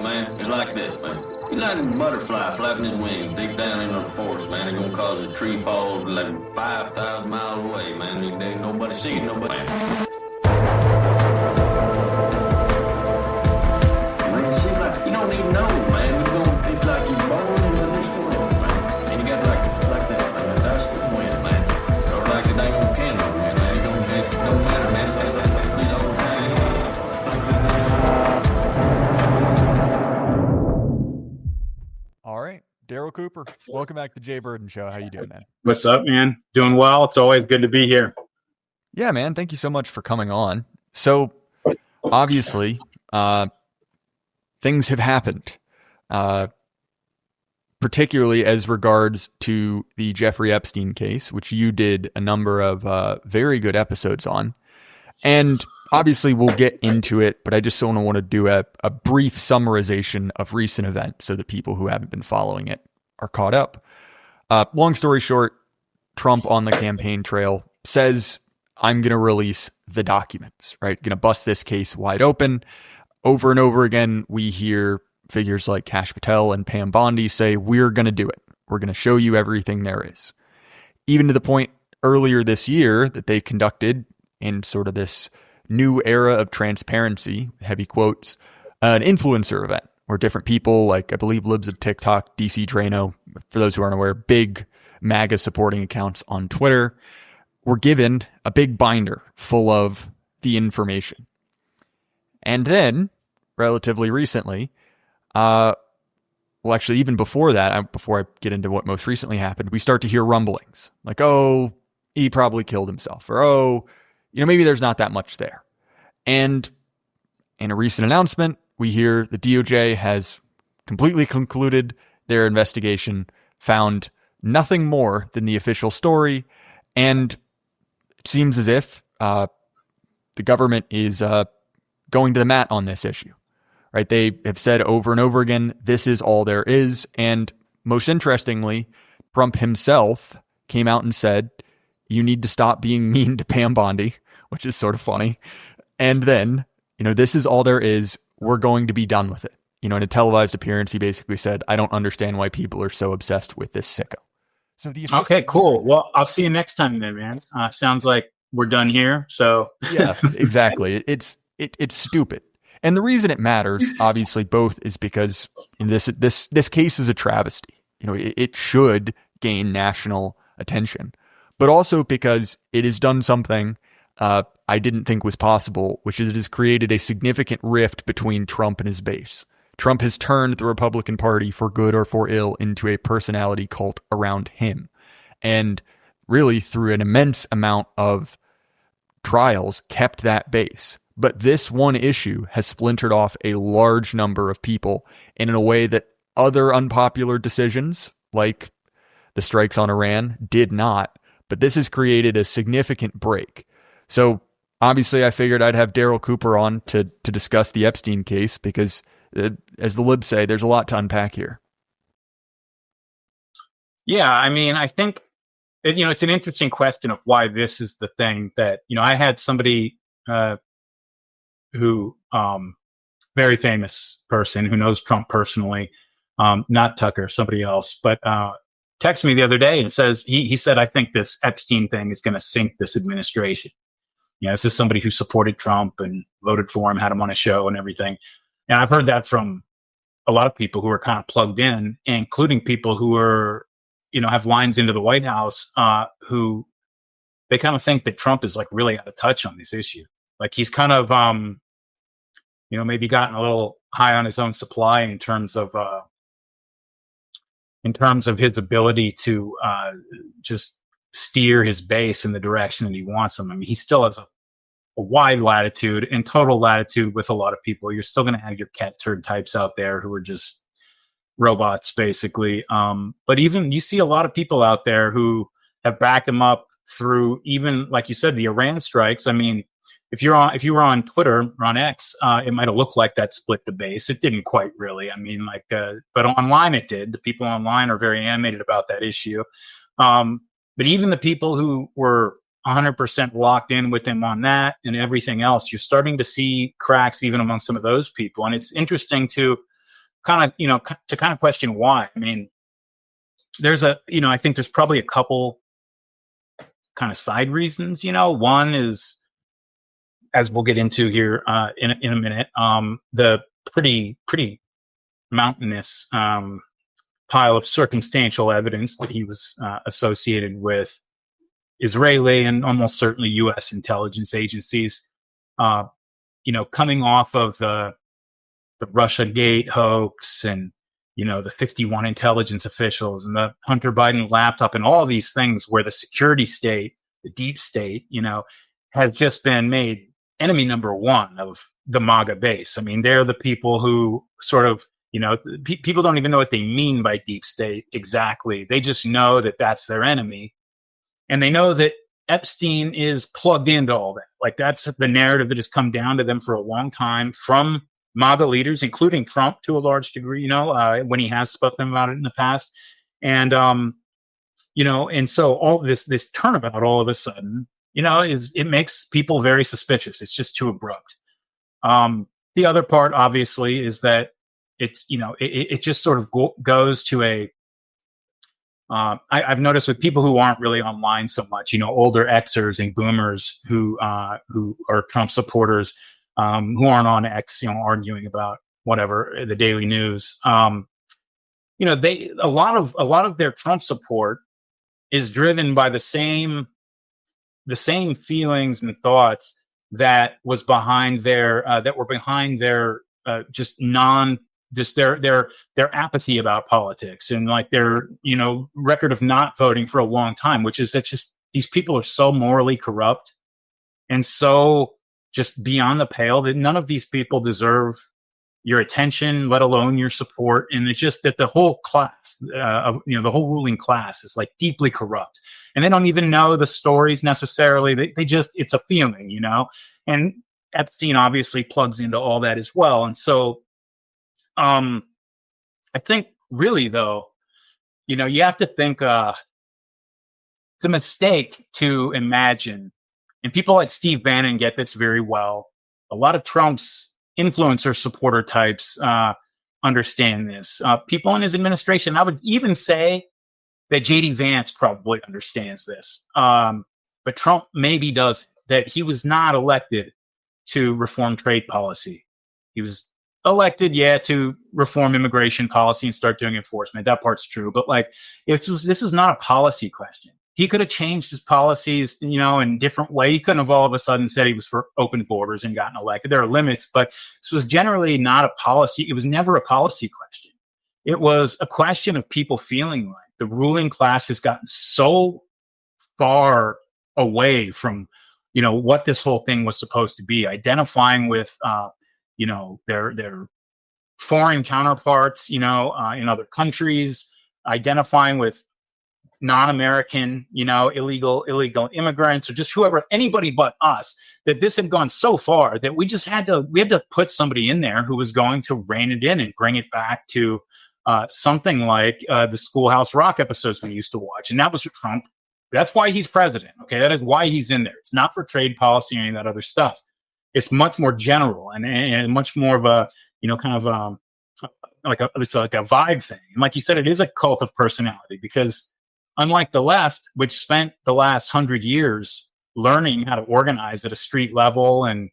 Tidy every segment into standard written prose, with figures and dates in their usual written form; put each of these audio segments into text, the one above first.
man, is like this, man. He's like a butterfly flapping his wings deep down into the forest, man. He's gonna cause a tree fall like 5,000 miles away, man. There ain't nobody seeing nobody. Man, it seems like you don't even know, man. It's like you're born into this world, man. And you got like that, man. That's the point, man. Or like the dang old candle, man. It don't matter, man. It's like these old things. All right, Daryl Cooper, welcome back to the Jay Burden Show. How you doing, man? What's up, man? Doing well. It's always good to be here. Yeah, man. Thank you so much for coming on. So, obviously, things have happened, particularly as regards to the Jeffrey Epstein case, which you did a number of very good episodes on. And obviously, we'll get into it, but I just want to do a brief summarization of recent events so that people who haven't been following it are caught up. Long story short, Trump on the campaign trail says, I'm going to release the documents, right? Going to bust this case wide open. Over and over again, we hear figures like Kash Patel and Pam Bondi say, we're going to do it. We're going to show you everything there is. Even to the point earlier this year that they conducted in sort of this new era of transparency, heavy quotes, an influencer event where different people, like I believe Libs of TikTok, DC Drano, for those who aren't aware, big MAGA supporting accounts on Twitter, were given a big binder full of the information. And then, relatively recently, actually, even before that, before I get into what most recently happened, we start to hear rumblings like, oh, he probably killed himself, or, maybe there's not that much there. And in a recent announcement, we hear the DOJ has completely concluded their investigation, found nothing more than the official story, and it seems as if the government is going to the mat on this issue. Right? They have said over and over again, this is all there is. And most interestingly, Trump himself came out and said, you need to stop being mean to Pam Bondi, which is sort of funny. And then, this is all there is. We're going to be done with it. In a televised appearance, he basically said, I don't understand why people are so obsessed with this sicko. So okay, cool. Well, I'll see you next time then, man. Sounds like we're done here. So yeah, exactly. It's stupid. And the reason it matters, obviously, both is because this case is a travesty. It should gain national attention, but also because it has done something I didn't think was possible, which is it has created a significant rift between Trump and his base. Trump has turned the Republican Party, for good or for ill, into a personality cult around him. And really, through an immense amount of trials, kept that base. But this one issue has splintered off a large number of people, and in a way that other unpopular decisions, like the strikes on Iran, did not. But this has created a significant break. So obviously I figured I'd have Daryl Cooper on to discuss the Epstein case because, as the libs say, there's a lot to unpack here. Yeah, I think, it's an interesting question of why this is the thing that, I had somebody who, very famous person who knows Trump personally, not Tucker, somebody else, but text me the other day and says, he said, I think this Epstein thing is going to sink this administration. This is somebody who supported Trump and voted for him, had him on a show and everything. And I've heard that from a lot of people who are kind of plugged in, including people who are, have lines into the White House, who they kind of think that Trump is like really out of touch on this issue. Like he's kind of, maybe gotten a little high on his own supply in terms of his ability to just steer his base in the direction that he wants them. He still has a wide latitude and total latitude with a lot of people. You're still going to have your cat turd types out there who are just robots, basically. But even you see a lot of people out there who have backed him up through, even like you said, the Iran strikes. If you were on Twitter or on X, it might have looked like that split the base. It didn't quite really. But online it did. The people online are very animated about that issue. But even the people who were 100% locked in with him on that and everything else, you're starting to see cracks even among some of those people. And it's interesting to kind of, to kind of question why. I mean, I think there's probably a couple kind of side reasons. One is, as we'll get into here in a minute, the pretty mountainous pile of circumstantial evidence that he was associated with Israeli and almost certainly U.S. intelligence agencies. Coming off of the Russia Gate hoax and the 51 intelligence officials and the Hunter Biden laptop and all these things where the security state, the deep state, has just been made enemy number one of the MAGA base. I mean, they're the people who sort of, people don't even know what they mean by deep state exactly. They just know that that's their enemy. And they know that Epstein is plugged into all that. Like, that's the narrative that has come down to them for a long time from MAGA leaders, including Trump to a large degree, when he has spoken about it in the past. And, and so all this turnabout all of a sudden, it makes people very suspicious. It's just too abrupt. The other part, obviously, is that it's, it just sort of goes to a, I've noticed with people who aren't really online so much, older Xers and boomers who are Trump supporters, who aren't on X, arguing about whatever, the daily news. A lot of their Trump support is driven by the same feelings and thoughts that was behind their their apathy about politics and like their record of not voting for a long time, which is that just these people are so morally corrupt and so just beyond the pale that none of these people deserve your attention, let alone your support. And it's just that the whole class, the whole ruling class is like deeply corrupt, and they don't even know the stories necessarily. They just, it's a feeling, and Epstein obviously plugs into all that as well. And so, I think really though, you have to think, it's a mistake to imagine, and people like Steve Bannon get this very well. A lot of Trump's influencer supporter types understand this. People in his administration, I would even say that JD Vance probably understands this. But Trump maybe doesn't, that he was not elected to reform trade policy. He was elected, to reform immigration policy and start doing enforcement. That part's true. But like, this was not a policy question. He could have changed his policies, in different way. He couldn't have all of a sudden said he was for open borders and gotten elected. There are limits, but this was generally not a policy. It was never a policy question. It was a question of people feeling like the ruling class has gotten so far away from, what this whole thing was supposed to be, identifying with, their foreign counterparts, in other countries, identifying with non-American, illegal immigrants, or just whoever, anybody but us, that this had gone so far that we had to put somebody in there who was going to rein it in and bring it back to something like the Schoolhouse Rock episodes we used to watch. And that was Trump. That's why he's president. Okay. That is why he's in there. It's not for trade policy or any of that other stuff. It's much more general and much more of a, it's like a vibe thing. And like you said, it is a cult of personality, because unlike the left, which spent the last 100 years learning how to organize at a street level and,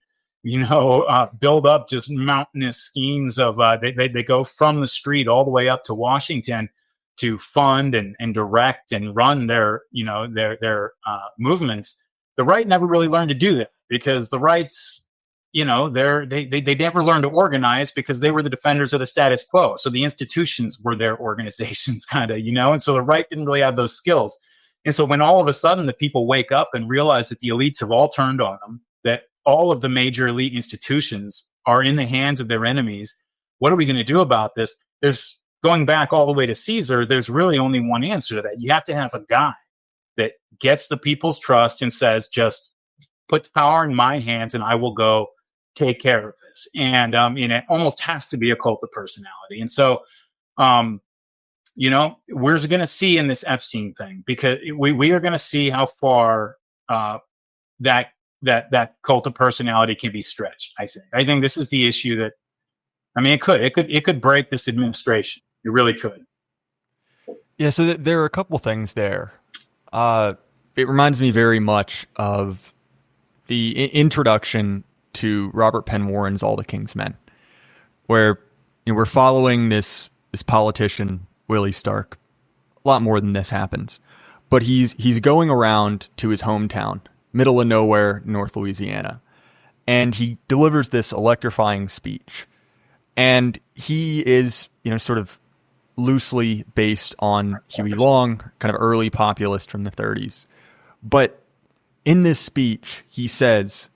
build up just mountainous schemes of, they go from the street all the way up to Washington to fund and direct and run their movements. The right never really learned to do that, because the right's, they never learned to organize, because they were the defenders of the status quo. So the institutions were their organizations, kind of, and so the right didn't really have those skills. And so when all of a sudden the people wake up and realize that the elites have all turned on them, that all of the major elite institutions are in the hands of their enemies, what are we going to do about this? There's, going back all the way to Caesar, there's really only one answer to that. You have to have a guy that gets the people's trust and says, just put the power in my hands and I will go take care of this. And, it almost has to be a cult of personality. And so, we're going to see in this Epstein thing, because we are going to see how far that cult of personality can be stretched. I think this is the issue that I mean, it could break this administration. It really could. Yeah. So there are a couple things there. It reminds me very much of the introduction to Robert Penn Warren's All the King's Men, where we're following this politician, Willie Stark. A lot more than this happens, but he's going around to his hometown, middle of nowhere, North Louisiana, and he delivers this electrifying speech. And he is, sort of loosely based on Huey Long, kind of early populist from the 30s. But in this speech, he says,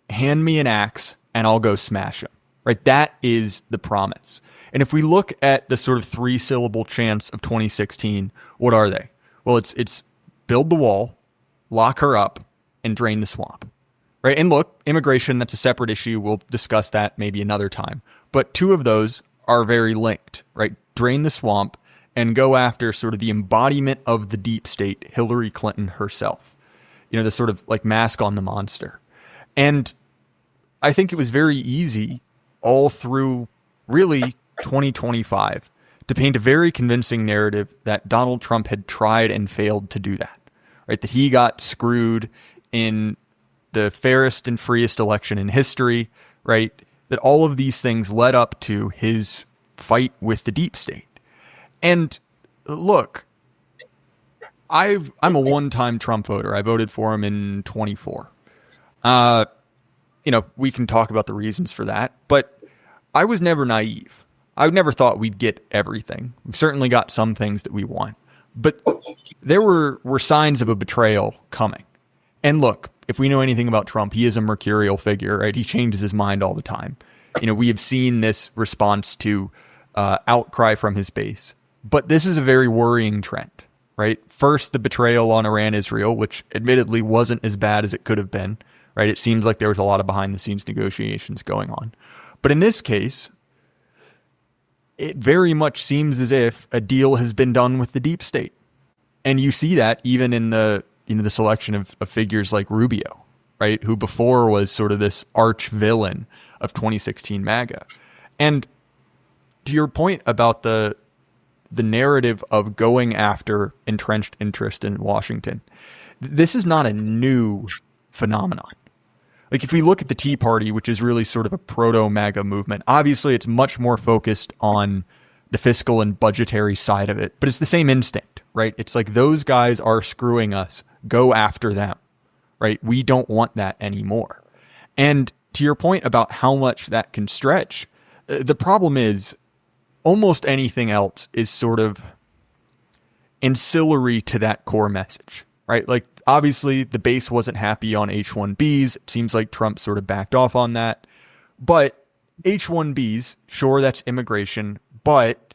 hand me an axe and I'll go smash him. Right? That is the promise. And if we look at the sort of 3-syllable chants of 2016, what are they? Well, it's build the wall, lock her up, and drain the swamp. Right? And look, immigration, that's a separate issue. We'll discuss that maybe another time. But two of those are very linked, right? Drain the swamp and go after sort of the embodiment of the deep state, Hillary Clinton herself. The sort of like mask on the monster. And I think it was very easy all through really 2025 to paint a very convincing narrative that Donald Trump had tried and failed to do that, right? That he got screwed in the fairest and freest election in history, right? That all of these things led up to his fight with the deep state. And look, I'm a one-time Trump voter. I voted for him in 24. We can talk about the reasons for that, but I was never naive. I never thought we'd get everything. We've certainly got some things that we want, but there were signs of a betrayal coming. And look, if we know anything about Trump, he is a mercurial figure, right? He changes his mind all the time. We have seen this response to outcry from his base, but this is a very worrying trend, right? First, the betrayal on Iran-Israel, which admittedly wasn't as bad as it could have been, right? It seems like there was a lot of behind-the-scenes negotiations going on. But in this case, it very much seems as if a deal has been done with the deep state. And you see that even in the selection of figures like Rubio, right? Who before was sort of this arch villain of 2016 MAGA. And to your point about the narrative of going after entrenched interest in Washington, this is not a new phenomenon. Like if we look at the Tea Party, which is really sort of a proto-MAGA movement, obviously it's much more focused on the fiscal and budgetary side of it, but it's the same instinct, right? It's like those guys are screwing us. Go after them, right? We don't want that anymore. And to your point about how much that can stretch, the problem is almost anything else is sort of ancillary to that core message, right? Like obviously the base wasn't happy on H-1Bs. It seems like Trump sort of backed off on that, but H-1Bs, sure, that's immigration, but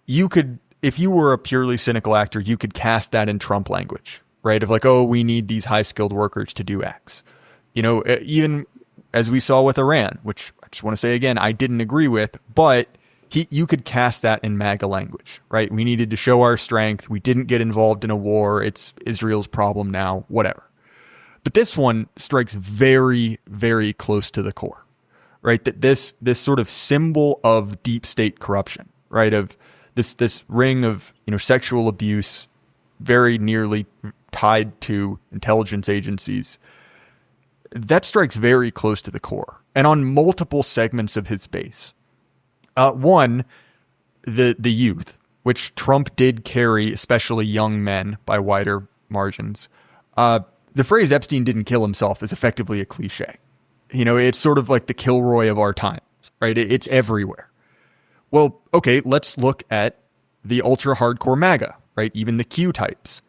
you could, if you were a purely cynical actor, you could cast that in Trump language, right? Of like, oh, we need these high skilled workers to do X, even as we saw with Iran, which I just want to say again, I didn't agree with, but you could cast that in MAGA language, right? We needed to show our strength. We didn't get involved in a war. It's Israel's problem now, whatever. But this one strikes very, very close to the core, right? That this sort of symbol of deep state corruption, right? Of this ring of, sexual abuse, very nearly tied to intelligence agencies. That strikes very close to the core and on multiple segments of his base. One, the youth, which Trump did carry, especially young men, by wider margins. The phrase Epstein didn't kill himself is effectively a cliche. It's sort of like the Kilroy of our times, right? It's everywhere. Well, okay, let's look at the ultra hardcore MAGA, right? Even the Q types.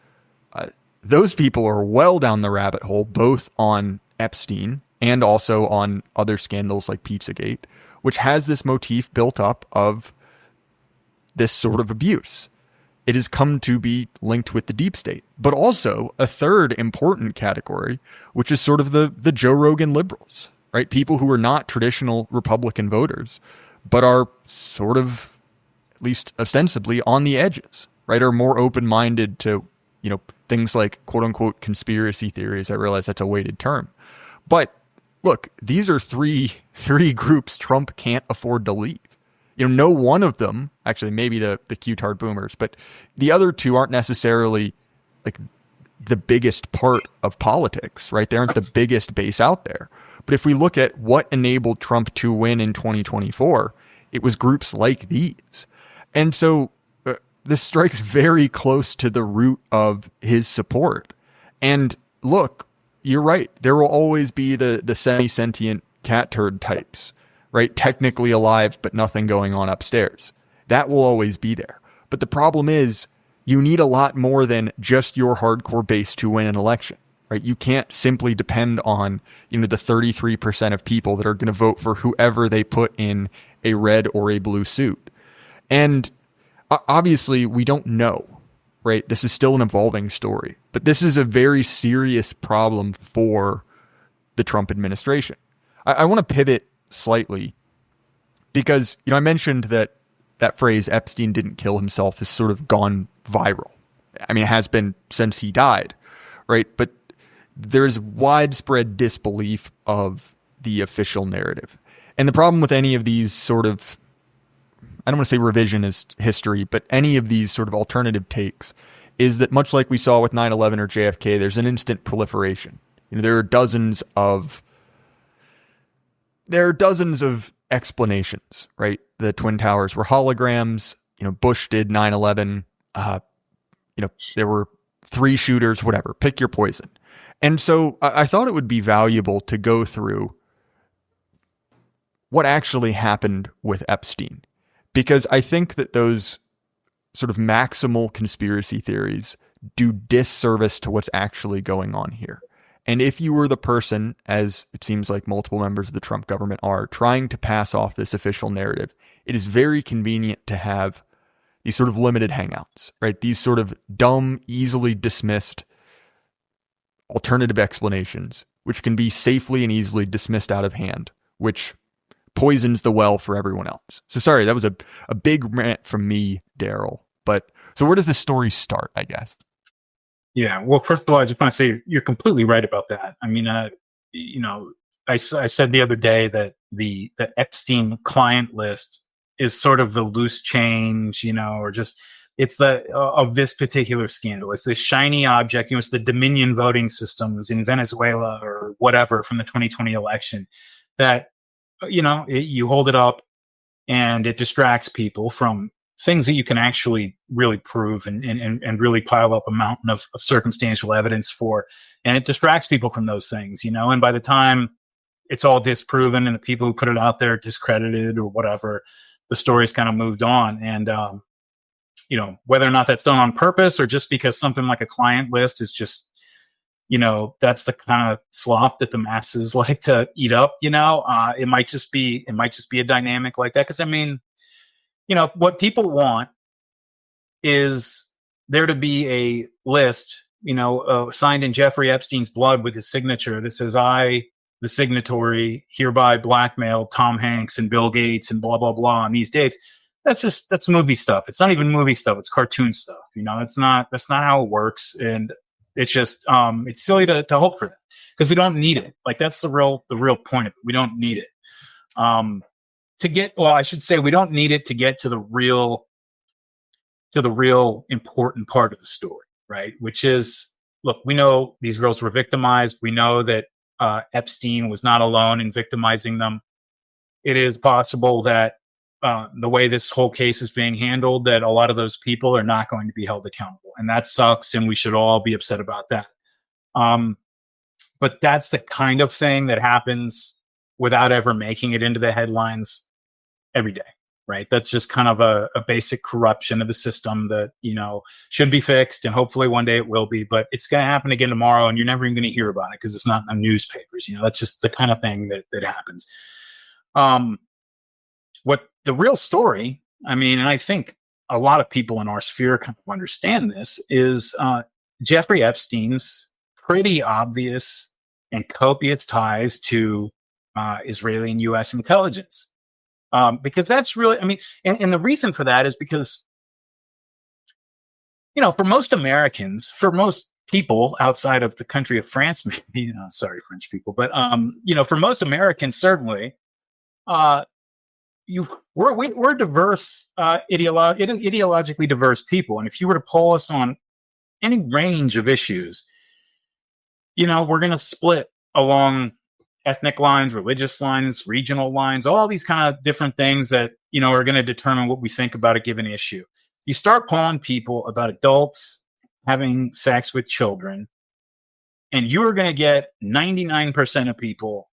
Those people are well down the rabbit hole, both on Epstein and also on other scandals like Pizzagate, which has this motif built up of this sort of abuse. It has come to be linked with the deep state, but also a third important category, which is sort of the Joe Rogan liberals, right? People who are not traditional Republican voters, but are sort of, at least ostensibly, on the edges, right? Are more open-minded to, things like quote unquote conspiracy theories. I realize that's a weighted term, but look, these are three groups Trump can't afford to leave. No one of them, actually maybe the Q-tard boomers, but the other two aren't necessarily like the biggest part of politics, right? They aren't the biggest base out there. But if we look at what enabled Trump to win in 2024, it was groups like these. And so this strikes very close to the root of his support. And look, you're right. There will always be the semi-sentient cat turd types, right? Technically alive, but nothing going on upstairs. That will always be there. But the problem is you need a lot more than just your hardcore base to win an election, right? You can't simply depend on, the 33% of people that are going to vote for whoever they put in a red or a blue suit. And obviously we don't know, right? This is still an evolving story, but this is a very serious problem for the Trump administration. I want to pivot slightly because, I mentioned that phrase, Epstein didn't kill himself, has sort of gone viral. I mean, it has been since he died, right? But there's widespread disbelief of the official narrative. And the problem with any of these sort of, I don't want to say revisionist history, but any of these sort of alternative takes is that much like we saw with 9/11 or JFK, there's an instant proliferation. There are dozens of explanations, right? The Twin Towers were holograms. Bush did 9/11. There were 3 shooters, whatever, pick your poison. And so I thought it would be valuable to go through what actually happened with Epstein, because I think that those sort of maximal conspiracy theories do disservice to what's actually going on here. And if you were the person, as it seems like multiple members of the Trump government are, trying to pass off this official narrative, it is very convenient to have these sort of limited hangouts, right? These sort of dumb, easily dismissed alternative explanations, which can be safely and easily dismissed out of hand, which poisons the well for everyone else. So sorry, that was a big rant from me, Daryl. But so where does this story start, I guess? Yeah. Well, first of all, I just want to say you're completely right about that. I mean, I said the other day that the Epstein client list is sort of the loose change, or just it's the of this particular scandal. It's this shiny object. It's the Dominion voting systems in Venezuela or whatever from the 2020 election that you hold it up and it distracts people from things that you can actually really prove and really pile up a mountain of circumstantial evidence for. And it distracts people from those things, and by the time it's all disproven and the people who put it out there discredited or whatever, the story's kind of moved on. And, whether or not that's done on purpose or just because something like a client list is just, that's the kind of slop that the masses like to eat up, it might just be a dynamic like that. Cause I mean, what people want is there to be a list, signed in Jeffrey Epstein's blood with his signature that says, I, the signatory, hereby blackmail Tom Hanks and Bill Gates and blah, blah, blah on these dates. That's movie stuff. It's not even movie stuff. It's cartoon stuff. That's not how it works. And it's just, it's silly to hope for that because we don't need it. Like that's the real point of it. We don't need it. I should say we don't need it to get to the real important part of the story, right? Which is, look, we know these girls were victimized. We know that Epstein was not alone in victimizing them. It is possible that the way this whole case is being handled, that a lot of those people are not going to be held accountable. And that sucks, and we should all be upset about that. But that's the kind of thing that happens without ever making it into the headlines every day, right? That's just kind of a basic corruption of the system that, should be fixed, and hopefully one day it will be, but it's going to happen again tomorrow, and you're never even going to hear about it because it's not in the newspapers. That's just the kind of thing that happens. What the real story, and I think a lot of people in our sphere kind of understand this, is Jeffrey Epstein's pretty obvious and copious ties to Israeli and U.S. intelligence. Because that's really, and the reason for that is because, for most Americans, for most people outside of the country of France, maybe, sorry, French people, but for most Americans, certainly, we're diverse, ideologically diverse people, and if you were to poll us on any range of issues, we're going to split along ethnic lines, religious lines, regional lines, all these kind of different things that are going to determine what we think about a given issue. You start polling people about adults having sex with children, and you are going to get 99% of people.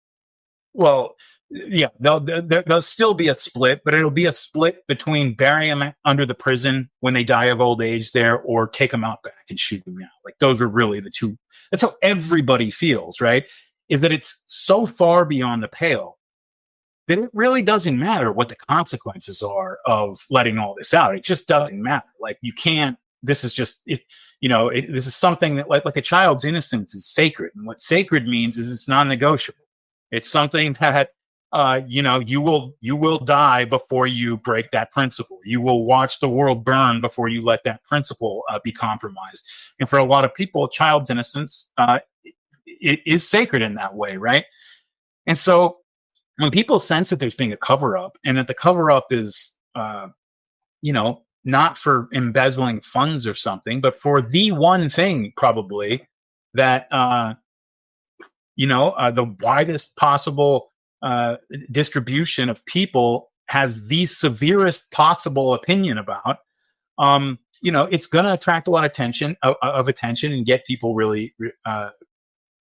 Well, yeah, there'll still be a split, but it'll be a split between burying them under the prison when they die of old age there, or take them out back and shoot them out. Like, those are really the two. That's how everybody feels, right? Is that it's so far beyond the pale that it really doesn't matter what the consequences are of letting all this out. It just doesn't matter. Like, you can't. This is just it. This is something that, like a child's innocence is sacred, and what sacred means is it's non-negotiable. It's something that you will die before you break that principle. You will watch the world burn before you let that principle be compromised. And for a lot of people, child's innocence it is sacred in that way, right? And so when people sense that there's being a cover-up, and that the cover-up is not for embezzling funds or something, but for the one thing probably that the widest possible distribution of people has the severest possible opinion about, it's going to attract a lot of attention and get people really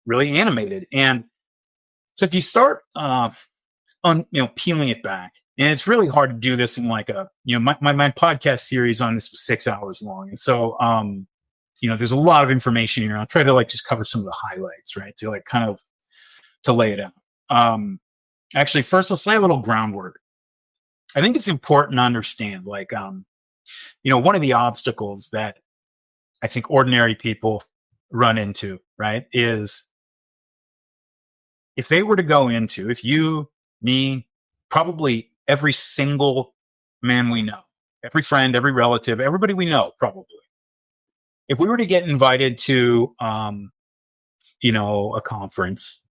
animated. And so if you start peeling it back, and it's really hard to do this in like my podcast series on this was 6 hours long, and so there's a lot of information here. I'll try to just cover some of the highlights, right, to kind of to lay it out. Actually, first, let's lay a little groundwork. I think it's important to understand, one of the obstacles that I think ordinary people run into, right, is if they were to go into, if you, me, probably every single man we know, every friend, every relative, everybody we know, probably, if we were to get invited to, a conference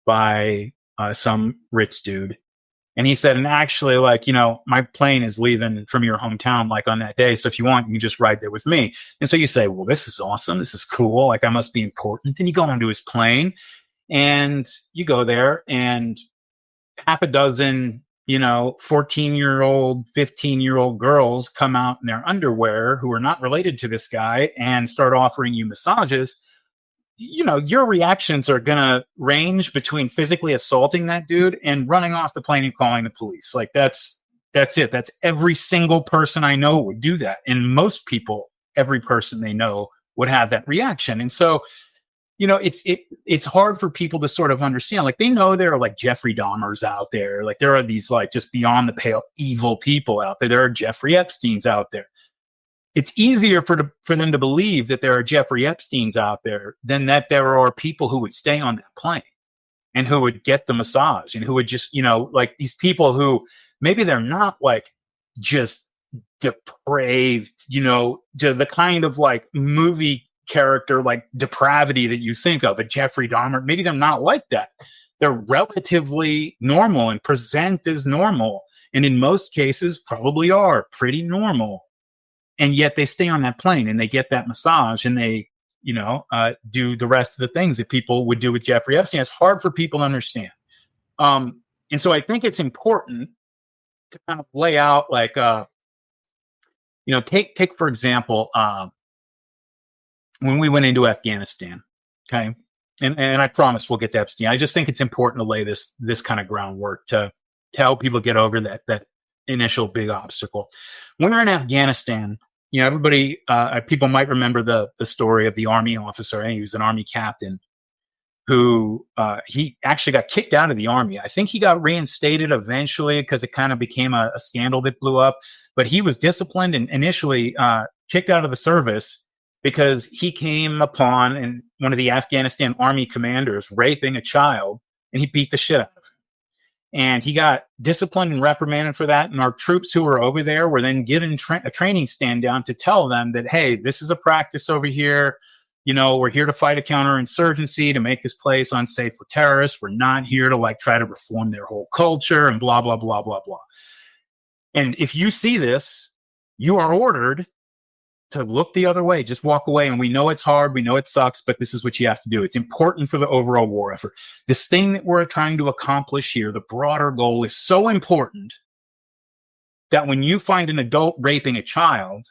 by some rich dude, and he said, and actually, my plane is leaving from your hometown, on that day. So if you want, you can just ride there with me. And so you say, well, this is awesome. This is cool. I must be important. And you go onto his plane, and you go there, and half a dozen, 14-year-old, 15-year-old girls come out in their underwear who are not related to this guy and start offering you massages. Your reactions are going to range between physically assaulting that dude and running off the plane and calling the police. That's it. That's every single person I know would do that. And most people, every person they know would have that reaction. And so, it's hard for people to sort of understand. They know there are Jeffrey Dahmers out there. There are these just beyond the pale evil people out there. There are Jeffrey Epsteins out there. It's easier for them to believe that there are Jeffrey Epsteins out there than that there are people who would stay on that plane and who would get the massage and who would just, these people who maybe they're not just depraved, to the kind of movie character, depravity that you think of, a Jeffrey Dahmer. Maybe they're not like that. They're relatively normal and present as normal. And in most cases probably are pretty normal. And yet they stay on that plane and they get that massage and they, do the rest of the things that people would do with Jeffrey Epstein. It's hard for people to understand. And so I think it's important to kind of lay out take for example, when we went into Afghanistan, okay? And I promise we'll get to Epstein. I just think it's important to lay this kind of groundwork to help people get over that initial big obstacle. When we're in Afghanistan, everybody, people might remember the story of the Army officer. He was an Army captain who he actually got kicked out of the Army. I think he got reinstated eventually because it kind of became a scandal that blew up. But he was disciplined and initially kicked out of the service because he came upon one of the Afghanistan Army commanders raping a child, and he beat the shit out of him. And he got disciplined and reprimanded for that. And our troops who were over there were then given a training stand down to tell them that, hey, this is a practice over here. we're here to fight a counterinsurgency to make this place unsafe for terrorists. We're not here to like try to reform their whole culture and blah, blah, blah, blah, blah. And if you see this, you are ordered to look the other way, just walk away. And we know it's hard. We know it sucks, but this is what you have to do. It's important for the overall war effort. This thing that we're trying to accomplish here, the broader goal, is so important that when you find an adult raping a child,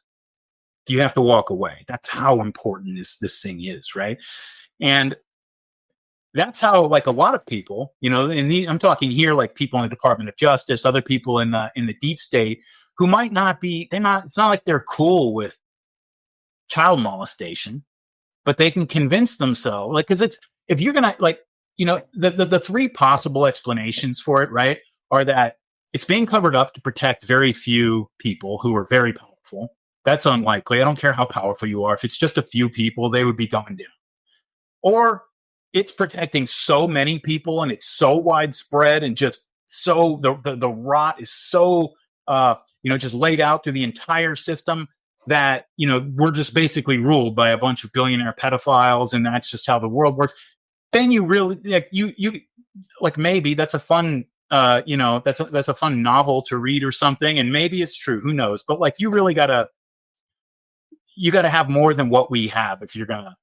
you have to walk away. That's how important this thing is, right? And that's how, like, a lot of people, I'm talking here, like people in the Department of Justice, other people in the deep state who might not be, it's not like they're cool with child molestation, but they can convince themselves, like, because if you're gonna, like, the three possible explanations for it, right, are that it's being covered up to protect very few people who are very powerful. That's unlikely. I don't care how powerful you are. If it's just a few people, they would be going down. Or it's protecting so many people and it's so widespread and just so the rot is so just laid out through the entire system that we're just basically ruled by a bunch of billionaire pedophiles, and that's just how the world works. Then you really, like, you like, maybe that's a fun that's a fun novel to read or something, and maybe it's true, who knows, but like, you really gotta have more than what we have if you're gonna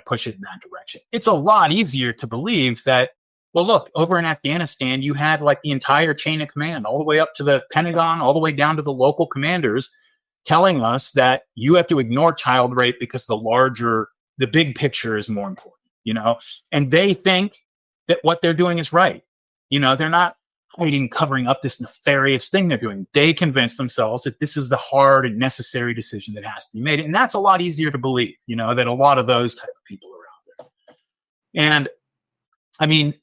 push it in that direction. It's a lot easier to believe that, well, look, over in Afghanistan, you had like the entire chain of command, all the way up to the Pentagon, all the way down to the local commanders, telling us that you have to ignore child rape because the big picture is more important, and they think that what they're doing is right. They're not hiding, covering up this nefarious thing they're doing. They convince themselves that this is the hard and necessary decision that has to be made. And that's a lot easier to believe, that a lot of those type of people are out there. And I mean,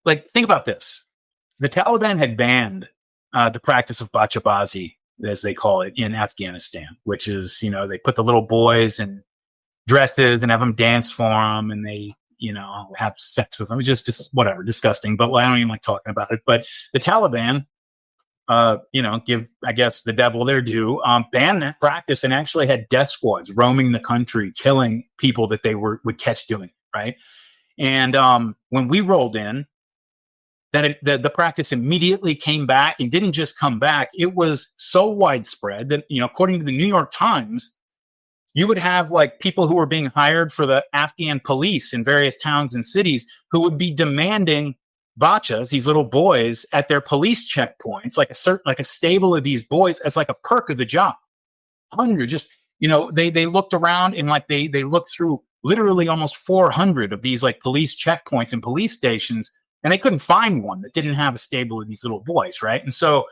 like, think about this. The Taliban had banned the practice of bachabazi, as they call it, in Afghanistan, which is, they put the little boys in dresses and have them dance for them, and they, have sex with them. It's just whatever, disgusting, but I don't even like talking about it. But the Taliban, give, I guess, the devil their due, banned that practice and actually had death squads roaming the country, killing people that they would catch doing it, right? And when we rolled in, the practice immediately came back, and didn't just come back. It was so widespread that, according to the New York Times, you would have like people who were being hired for the Afghan police in various towns and cities who would be demanding bachas, these little boys, at their police checkpoints, like a stable of these boys, as like a perk of the job. They looked around, and like they looked through literally almost 400 of these like police checkpoints and police stations, and they couldn't find one that didn't have a stable of these little boys, right? And so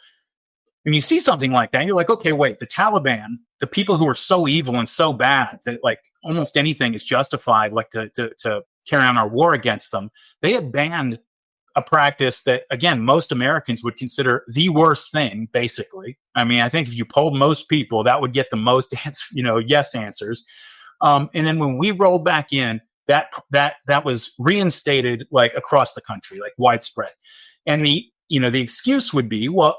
when you see something like that, you're like, okay, wait, the Taliban, the people who are so evil and so bad that like almost anything is justified, like to carry on our war against them, they had banned a practice that, again, most Americans would consider the worst thing, basically. I mean, I think if you polled most people, that would get the most yes answers. And then when we rolled back in, that was reinstated like across the country, like widespread. And the excuse would be, well,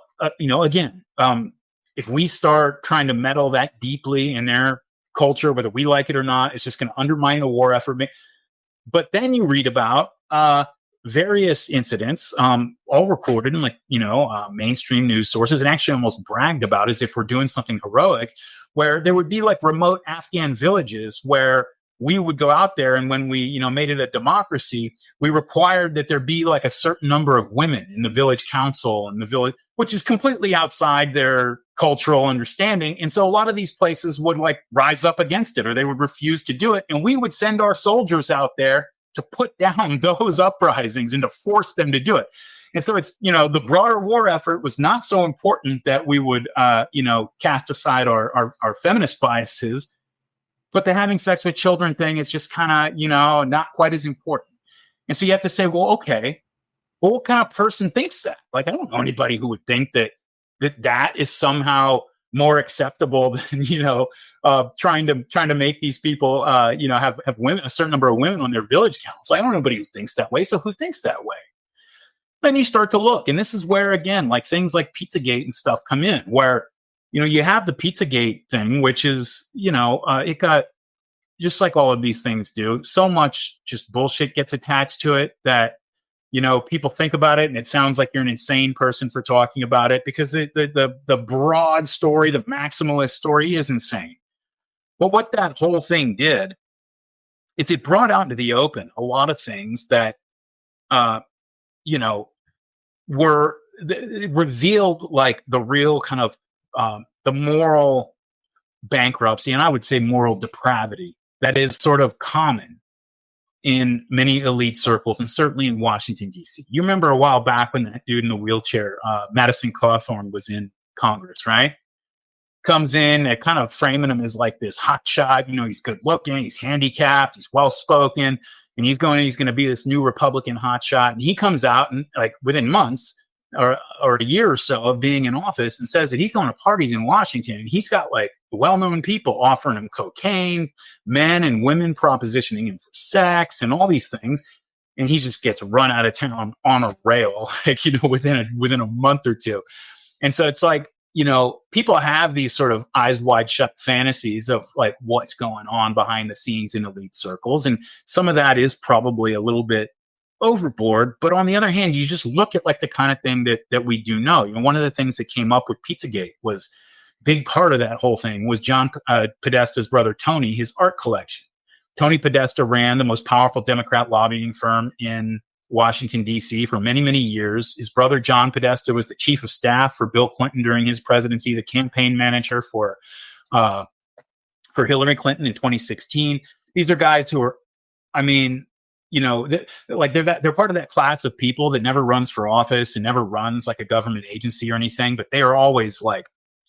if we start trying to meddle that deeply in their culture, whether we like it or not, it's just going to undermine the war effort. But then you read about various incidents, all recorded in mainstream news sources, and actually almost bragged about as if we're doing something heroic, where there would be like remote Afghan villages where we would go out there, and when we, made it a democracy, we required that there be like a certain number of women in the village council and the village, which is completely outside their cultural understanding. And so a lot of these places would like rise up against it, or they would refuse to do it. And we would send our soldiers out there to put down those uprisings and to force them to do it. And so it's, the broader war effort was not so important that we would, cast aside our feminist biases. But the having sex with children thing is just kind of, not quite as important. And so you have to say, well, okay, well, what kind of person thinks that? Like, I don't know anybody who would think that is somehow more acceptable than, trying to make these people, have women, a certain number of women on their village council. I don't know anybody who thinks that way. So who thinks that way? Then you start to look, and this is where, again, like things like Pizzagate and stuff come in, where, you have the Pizzagate thing, which is, it got just like all of these things do, so much just bullshit gets attached to it that, people think about it and it sounds like you're an insane person for talking about it, because the broad story, the maximalist story is insane. But what that whole thing did is it brought out into the open a lot of things that, it revealed like the real kind of the moral bankruptcy, and I would say moral depravity, that is sort of common in many elite circles, and certainly in Washington, D.C. You remember a while back when that dude in the wheelchair, Madison Cawthorn, was in Congress, right? Comes in, they're kind of framing him as like this hotshot. He's good looking, he's handicapped, he's well spoken, and he's going to be this new Republican hotshot. And he comes out and, like, within months or a year or so of being in office, and says that he's going to parties in Washington, and he's got like well-known people offering him cocaine, men and women propositioning him for sex, and all these things. And he just gets run out of town on a rail, like, within a month or two. And so it's like, people have these sort of eyes wide shut fantasies of like what's going on behind the scenes in elite circles. And some of that is probably a little bit overboard. But on the other hand, you just look at like the kind of thing that we do know. One of the things that came up with Pizzagate was, big part of that whole thing was John Podesta's brother, Tony, his art collection. Tony Podesta ran the most powerful Democrat lobbying firm in Washington, D.C. for many, many years. His brother, John Podesta, was the chief of staff for Bill Clinton during his presidency, the campaign manager for Hillary Clinton in 2016. These are guys who are, they're part of that class of people that never runs for office and never runs like a government agency or anything, but they are always like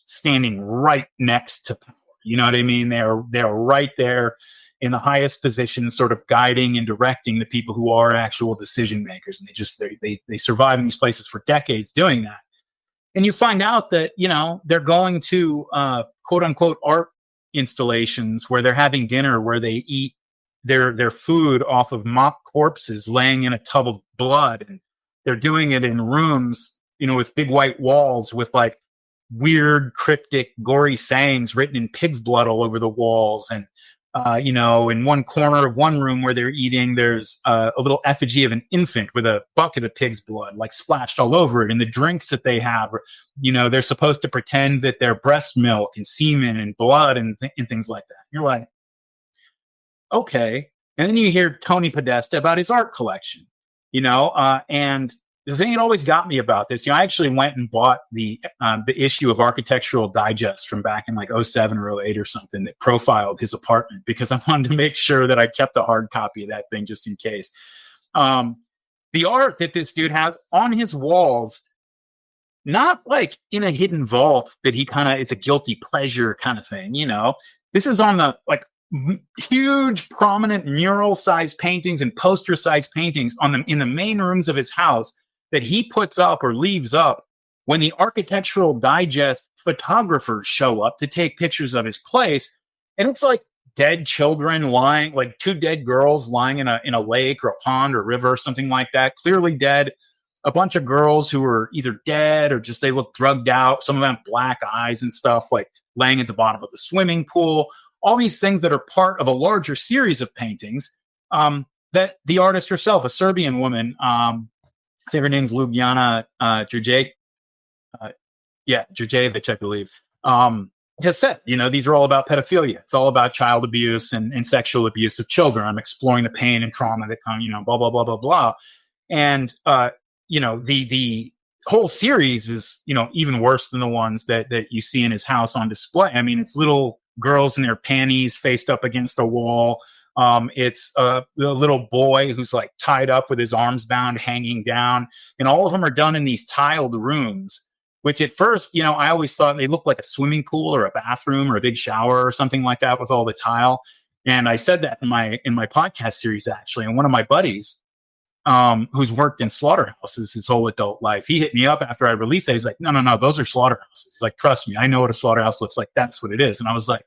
standing right next to power. You know what I mean? They're right there in the highest position, sort of guiding and directing the people who are actual decision makers. And they survive in these places for decades doing that. And you find out that, they're going to quote unquote art installations where they're having dinner, where they eat their food off of mock corpses laying in a tub of blood. And they're doing it in rooms, with big white walls with like weird, cryptic, gory sayings written in pig's blood all over the walls. And in one corner of one room where they're eating, there's a little effigy of an infant with a bucket of pig's blood, like splashed all over it. And the drinks that they have, they're supposed to pretend that they're breast milk and semen and blood and things like that. You're like, okay. And then you hear Tony Podesta about his art collection, and the thing that always got me about this, I actually went and bought the issue of Architectural Digest from back in like 07 or 08 or something that profiled his apartment, because I wanted to make sure that I kept a hard copy of that thing just in case. The art that this dude has on his walls, not like in a hidden vault that he kind of, it's a guilty pleasure kind of thing, this is on the like huge prominent mural sized paintings and poster sized paintings in the main rooms of his house that he puts up or leaves up when the Architectural Digest photographers show up to take pictures of his place. And it's like dead children lying, like two dead girls lying in a lake or a pond or river or something like that, clearly dead. A bunch of girls who are either dead or just they look drugged out. Some of them have black eyes and stuff, like laying at the bottom of the swimming pool. All these things that are part of a larger series of paintings that the artist herself, a Serbian woman, I think her name's Ljubljana Đurđević, I believe, has said, these are all about pedophilia. It's all about child abuse and sexual abuse of children. I'm exploring the pain and trauma that come, blah, blah, blah, blah, blah. And, the whole series is, even worse than the ones that you see in his house on display. I mean, it's little girls in their panties faced up against a wall. It's a little boy who's like tied up with his arms bound, hanging down. And all of them are done in these tiled rooms, which at first, I always thought they looked like a swimming pool or a bathroom or a big shower or something like that with all the tile. And I said that in my podcast series, actually. And one of my buddies, who's worked in slaughterhouses his whole adult life, he hit me up after I released it. He's like, no, those are slaughterhouses. He's like, trust me, I know what a slaughterhouse looks like. That's what it is. And I was like,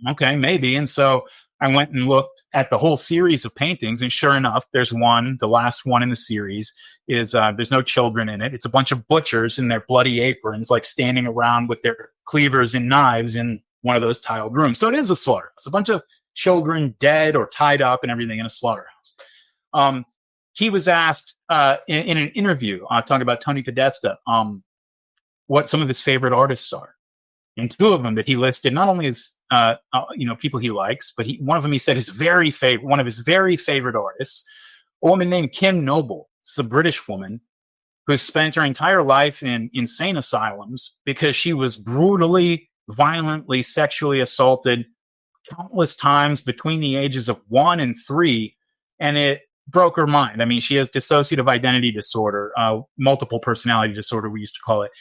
okay, maybe. And so I went and looked at the whole series of paintings, and sure enough, there's one, the last one in the series is, there's no children in it. It's a bunch of butchers in their bloody aprons, like standing around with their cleavers and knives in one of those tiled rooms. So it is a slaughterhouse, a bunch of children dead or tied up and everything in a slaughterhouse. He was asked in an interview talking about Tony Podesta what some of his favorite artists are. And two of them that he listed, not only as people he likes, but one of them he said one of his very favorite artists, a woman named Kim Noble. It's a British woman who has spent her entire life in insane asylums because she was brutally, violently, sexually assaulted countless times between the ages of 1 and 3, and it broke her mind. I mean, she has dissociative identity disorder, multiple personality disorder, we used to call it.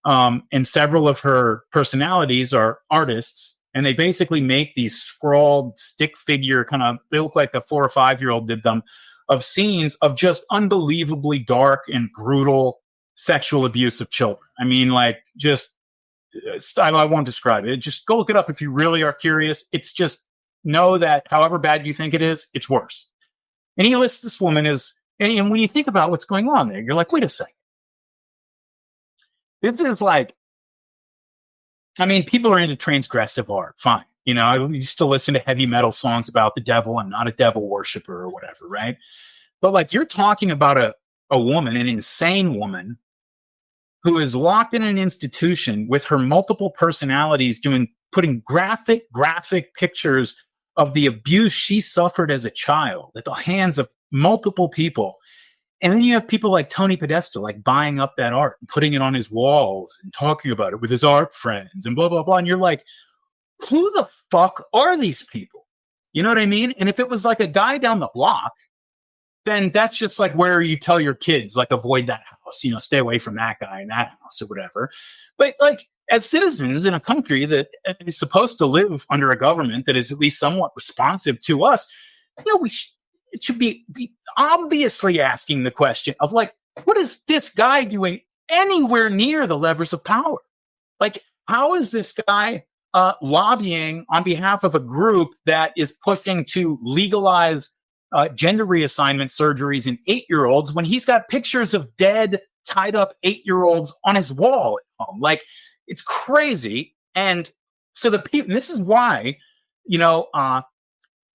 And several of her personalities are artists, and they basically make these scrawled stick figure they look like a 4 or 5-year-old did them, of scenes of just unbelievably dark and brutal sexual abuse of children. I mean, like, just, I won't describe it. Just go look it up if you really are curious. It's just, know that however bad you think it is, it's worse. And he lists this woman as, and when you think about what's going on there, you're like, wait a second. This is like, I mean, people are into transgressive art. Fine. I used to listen to heavy metal songs about the devil. I'm not a devil worshiper or whatever, right? But like, you're talking about a woman, an insane woman, who is locked in an institution with her multiple personalities putting graphic pictures of the abuse she suffered as a child at the hands of multiple people. And then you have people like Tony Podesta, like buying up that art and putting it on his walls and talking about it with his art friends and blah, blah, blah. And you're like, who the fuck are these people? You know what I mean? And if it was like a guy down the block, then that's just like where you tell your kids, like, avoid that house, stay away from that guy in that house or whatever. But like, as citizens in a country that is supposed to live under a government that is at least somewhat responsive to us, it should be obviously asking the question of, like, what is this guy doing anywhere near the levers of power? Like, how is this guy lobbying on behalf of a group that is pushing to legalize gender reassignment surgeries in 8-year-olds when he's got pictures of dead, tied up 8-year-olds on his wall at home? Like, it's crazy. And so the people, this is why,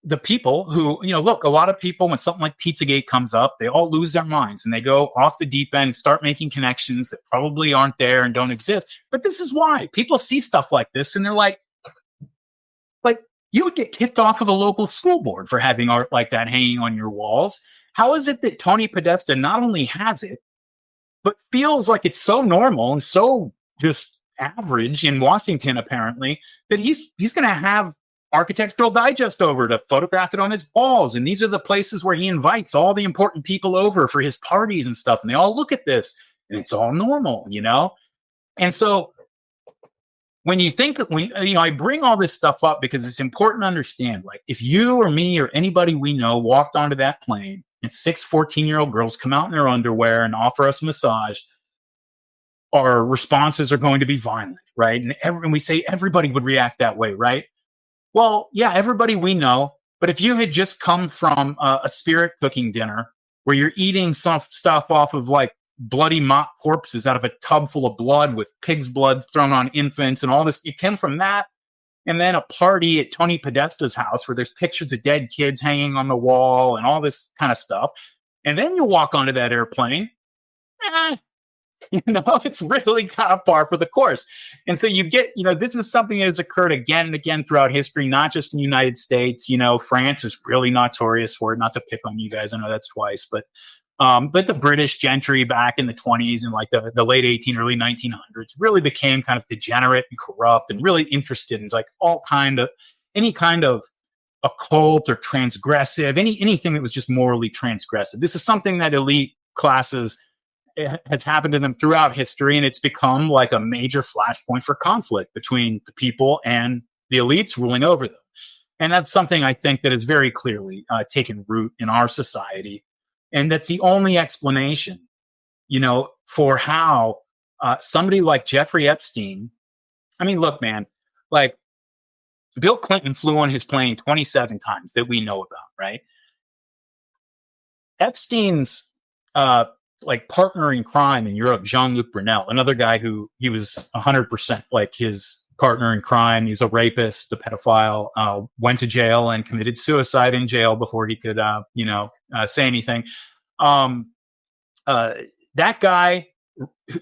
the people who, look, a lot of people, when something like Pizzagate comes up, they all lose their minds and they go off the deep end, start making connections that probably aren't there and don't exist. But this is why people see stuff like this and they're like, you would get kicked off of a local school board for having art like that hanging on your walls. How is it that Tony Podesta not only has it, but feels like it's so normal and so just average in Washington, apparently, that he's going to have Architectural Digest over to photograph it on his walls. And these are the places where he invites all the important people over for his parties and stuff. And they all look at this and it's all normal, And so when you think, I bring all this stuff up because it's important to understand, like, if you or me or anybody we know walked onto that plane and 6 14-year-old girls come out in their underwear and offer us a massage, our responses are going to be violent, right? And we say everybody would react that way, right? Well, yeah, everybody we know. But if you had just come from a spirit cooking dinner where you're eating some stuff off of like bloody mock corpses out of a tub full of blood with pig's blood thrown on infants and all this, you came from that. And then a party at Tony Podesta's house where there's pictures of dead kids hanging on the wall and all this kind of stuff. And then you walk onto that airplane. It's really kind of par for the course. And so you get, this is something that has occurred again and again throughout history, not just in the United States. France is really notorious for it, not to pick on you guys. I know that's twice, but the British gentry back in the 20s and like the late early 1900s really became kind of degenerate and corrupt and really interested in like any kind of occult or transgressive, anything that was just morally transgressive. This is something that elite classes has happened to them throughout history, and it's become like a major flashpoint for conflict between the people and the elites ruling over them. And that's something I think that is very clearly taken root in our society. And that's the only explanation, for how somebody like Jeffrey Epstein, I mean, look, man, like Bill Clinton flew on his plane 27 times that we know about, right? Epstein's partner in crime in Europe, Jean-Luc Brunel, another guy who he was 100% like his partner in crime. He's a rapist, a pedophile, went to jail and committed suicide in jail before he could, say anything. That guy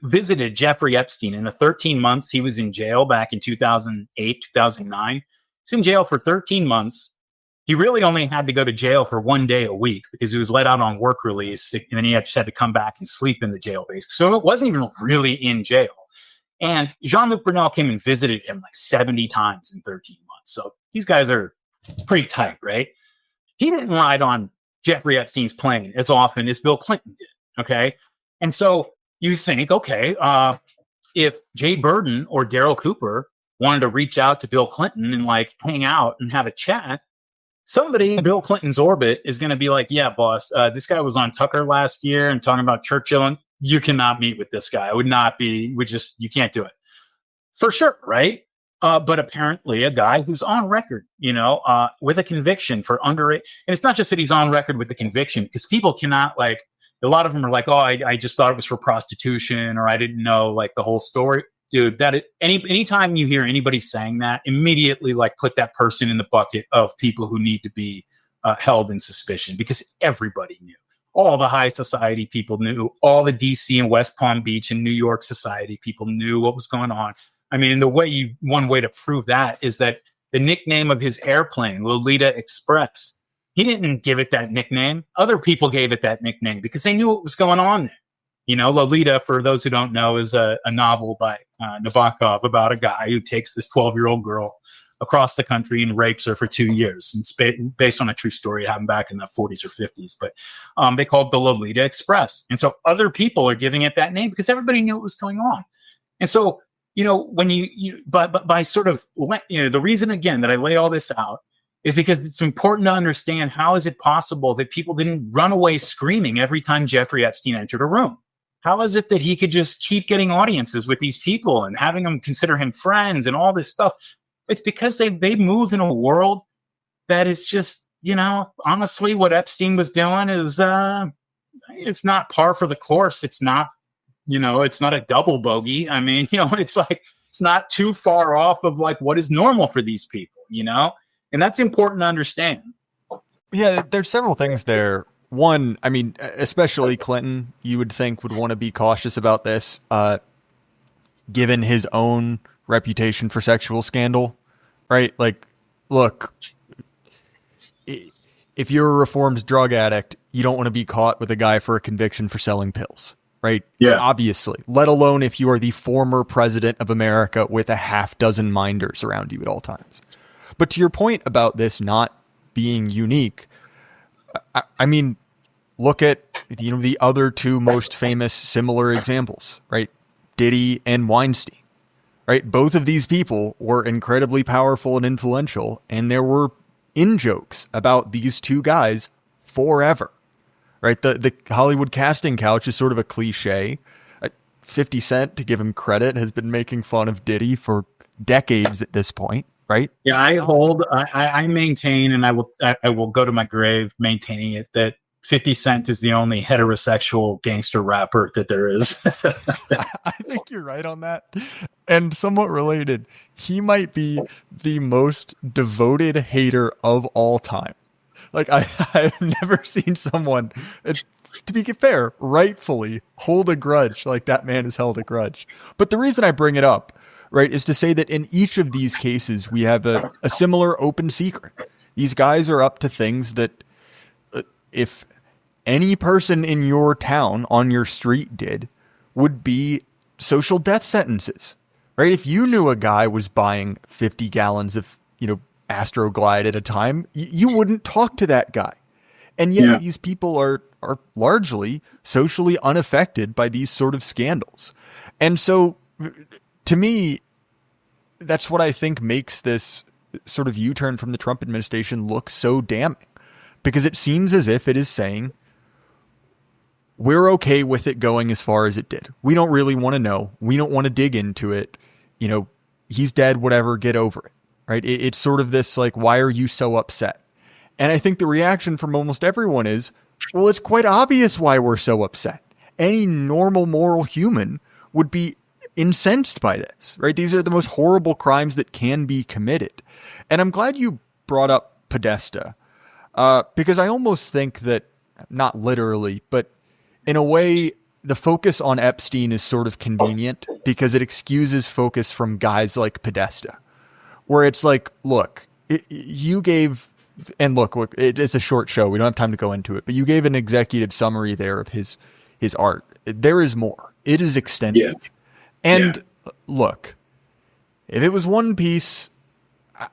visited Jeffrey Epstein in the 13 months he was in jail back in 2008, 2009. He's in jail for 13 months. He really only had to go to jail for 1 day a week because he was let out on work release, and then he just had to come back and sleep in the jail base. So it wasn't even really in jail. And Jean-Luc Brunel came and visited him like 70 times in 13 months. So these guys are pretty tight, right? He didn't ride on Jeffrey Epstein's plane as often as Bill Clinton did, okay? And so you think, okay, if Jay Burden or Daryl Cooper wanted to reach out to Bill Clinton and like hang out and have a chat, somebody in Bill Clinton's orbit is going to be like, yeah, boss, this guy was on Tucker last year and talking about Churchill, and you cannot meet with this guy. It would not be, you can't do it. For sure, right? But apparently a guy who's on record, with a conviction for underage. And it's not just that he's on record with the conviction, because people cannot like, a lot of them are like, oh, I just thought it was for prostitution, or I didn't know like the whole story. Dude, anytime you hear anybody saying that, immediately like put that person in the bucket of people who need to be held in suspicion, because everybody knew. All the high society people knew. All the DC and West Palm Beach and New York society people knew what was going on. I mean, one way to prove that is that the nickname of his airplane, Lolita Express, he didn't give it that nickname. Other people gave it that nickname because they knew what was going on there. Lolita, for those who don't know, is a novel by Nabokov about a guy who takes this 12-year-old girl across the country and rapes her for 2 years. It's based on a true story. It happened back in the 40s or 50s, but they called it the Lolita Express. And so other people are giving it that name because everybody knew what was going on. And so, when by sort of, the reason again that I lay all this out is because it's important to understand how is it possible that people didn't run away screaming every time Jeffrey Epstein entered a room? How is it that he could just keep getting audiences with these people and having them consider him friends and all this stuff? It's because they move in a world that is just, honestly, what Epstein was doing is, it's not par for the course. It's not, it's not a double bogey. I mean, it's like, it's not too far off of like what is normal for these people, and that's important to understand. Yeah, there's several things there. One, I mean, especially Clinton, you would think would want to be cautious about this, given his own reputation for sexual scandal, right? Like, look, if you're a reformed drug addict, you don't want to be caught with a guy for a conviction for selling pills, right? Yeah. Obviously, let alone if you are the former president of America with a half dozen minders around you at all times. But to your point about this not being unique, I mean, look at the other two most famous similar examples, right? Diddy and Weinstein, right? Both of these people were incredibly powerful and influential, and there were in-jokes about these two guys forever, right? The Hollywood casting couch is sort of a cliche. 50 Cent, to give him credit, has been making fun of Diddy for decades at this point. Right? Yeah, I maintain, and I will go to my grave maintaining it, that 50 Cent is the only heterosexual gangster rapper that there is. I think you're right on that. And somewhat related, he might be the most devoted hater of all time. Like, I've never seen someone, to be fair, rightfully hold a grudge like that man has held a grudge. But the reason I bring it up, right, is to say that in each of these cases, we have a similar open secret. These guys are up to things that if any person in your town on your street did, would be social death sentences, right? If you knew a guy was buying 50 gallons of, Astroglide at a time, you wouldn't talk to that guy. And yet these people are largely socially unaffected by these sort of scandals. And so, to me, that's what I think makes this sort of U-turn from the Trump administration look so damning, because it seems as if it is saying, we're okay with it going as far as it did. We don't really want to know. We don't want to dig into it. He's dead, whatever, get over it, right? It's sort of this like, why are you so upset? And I think the reaction from almost everyone is, well, it's quite obvious why we're so upset. Any normal moral human would be incensed by this, right? These are the most horrible crimes that can be committed. And I'm glad you brought up Podesta, because I almost think that, not literally, but in a way, the focus on Epstein is sort of convenient because it excuses focus from guys like Podesta, where it's like, look, you gave, and look, it's a short show. We don't have time to go into it, but you gave an executive summary there of his art. There is more. It is extensive. Yeah. And look, if it was one piece,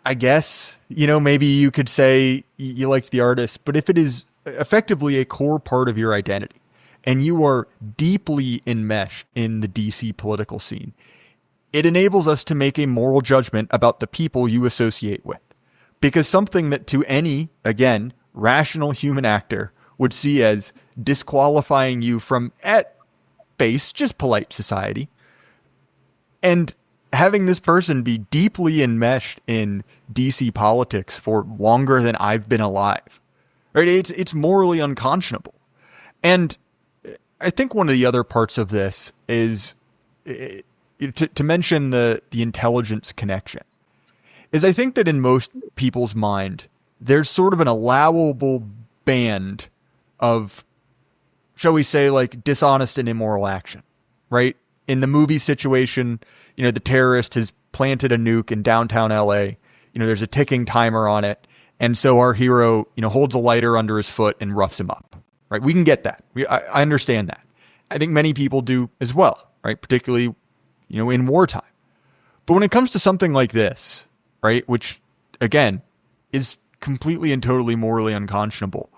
I guess, maybe you could say you liked the artist, but if it is effectively a core part of your identity and you are deeply enmeshed in the DC political scene, it enables us to make a moral judgment about the people you associate with. Because something that to any, again, rational human actor would see as disqualifying you from, at base, just polite society. And having this person be deeply enmeshed in DC politics for longer than I've been alive, right? It's morally unconscionable. And I think one of the other parts of this is to mention the intelligence connection. Is I think that in most people's mind, there's sort of an allowable band of, shall we say, like dishonest and immoral action, right? In the movie situation, the terrorist has planted a nuke in downtown LA. There's a ticking timer on it. And so our hero, holds a lighter under his foot and roughs him up, right? We can get that. I understand that. I think many people do as well, right? Particularly, in wartime. But when it comes to something like this, right, which again is completely and totally morally unconscionable,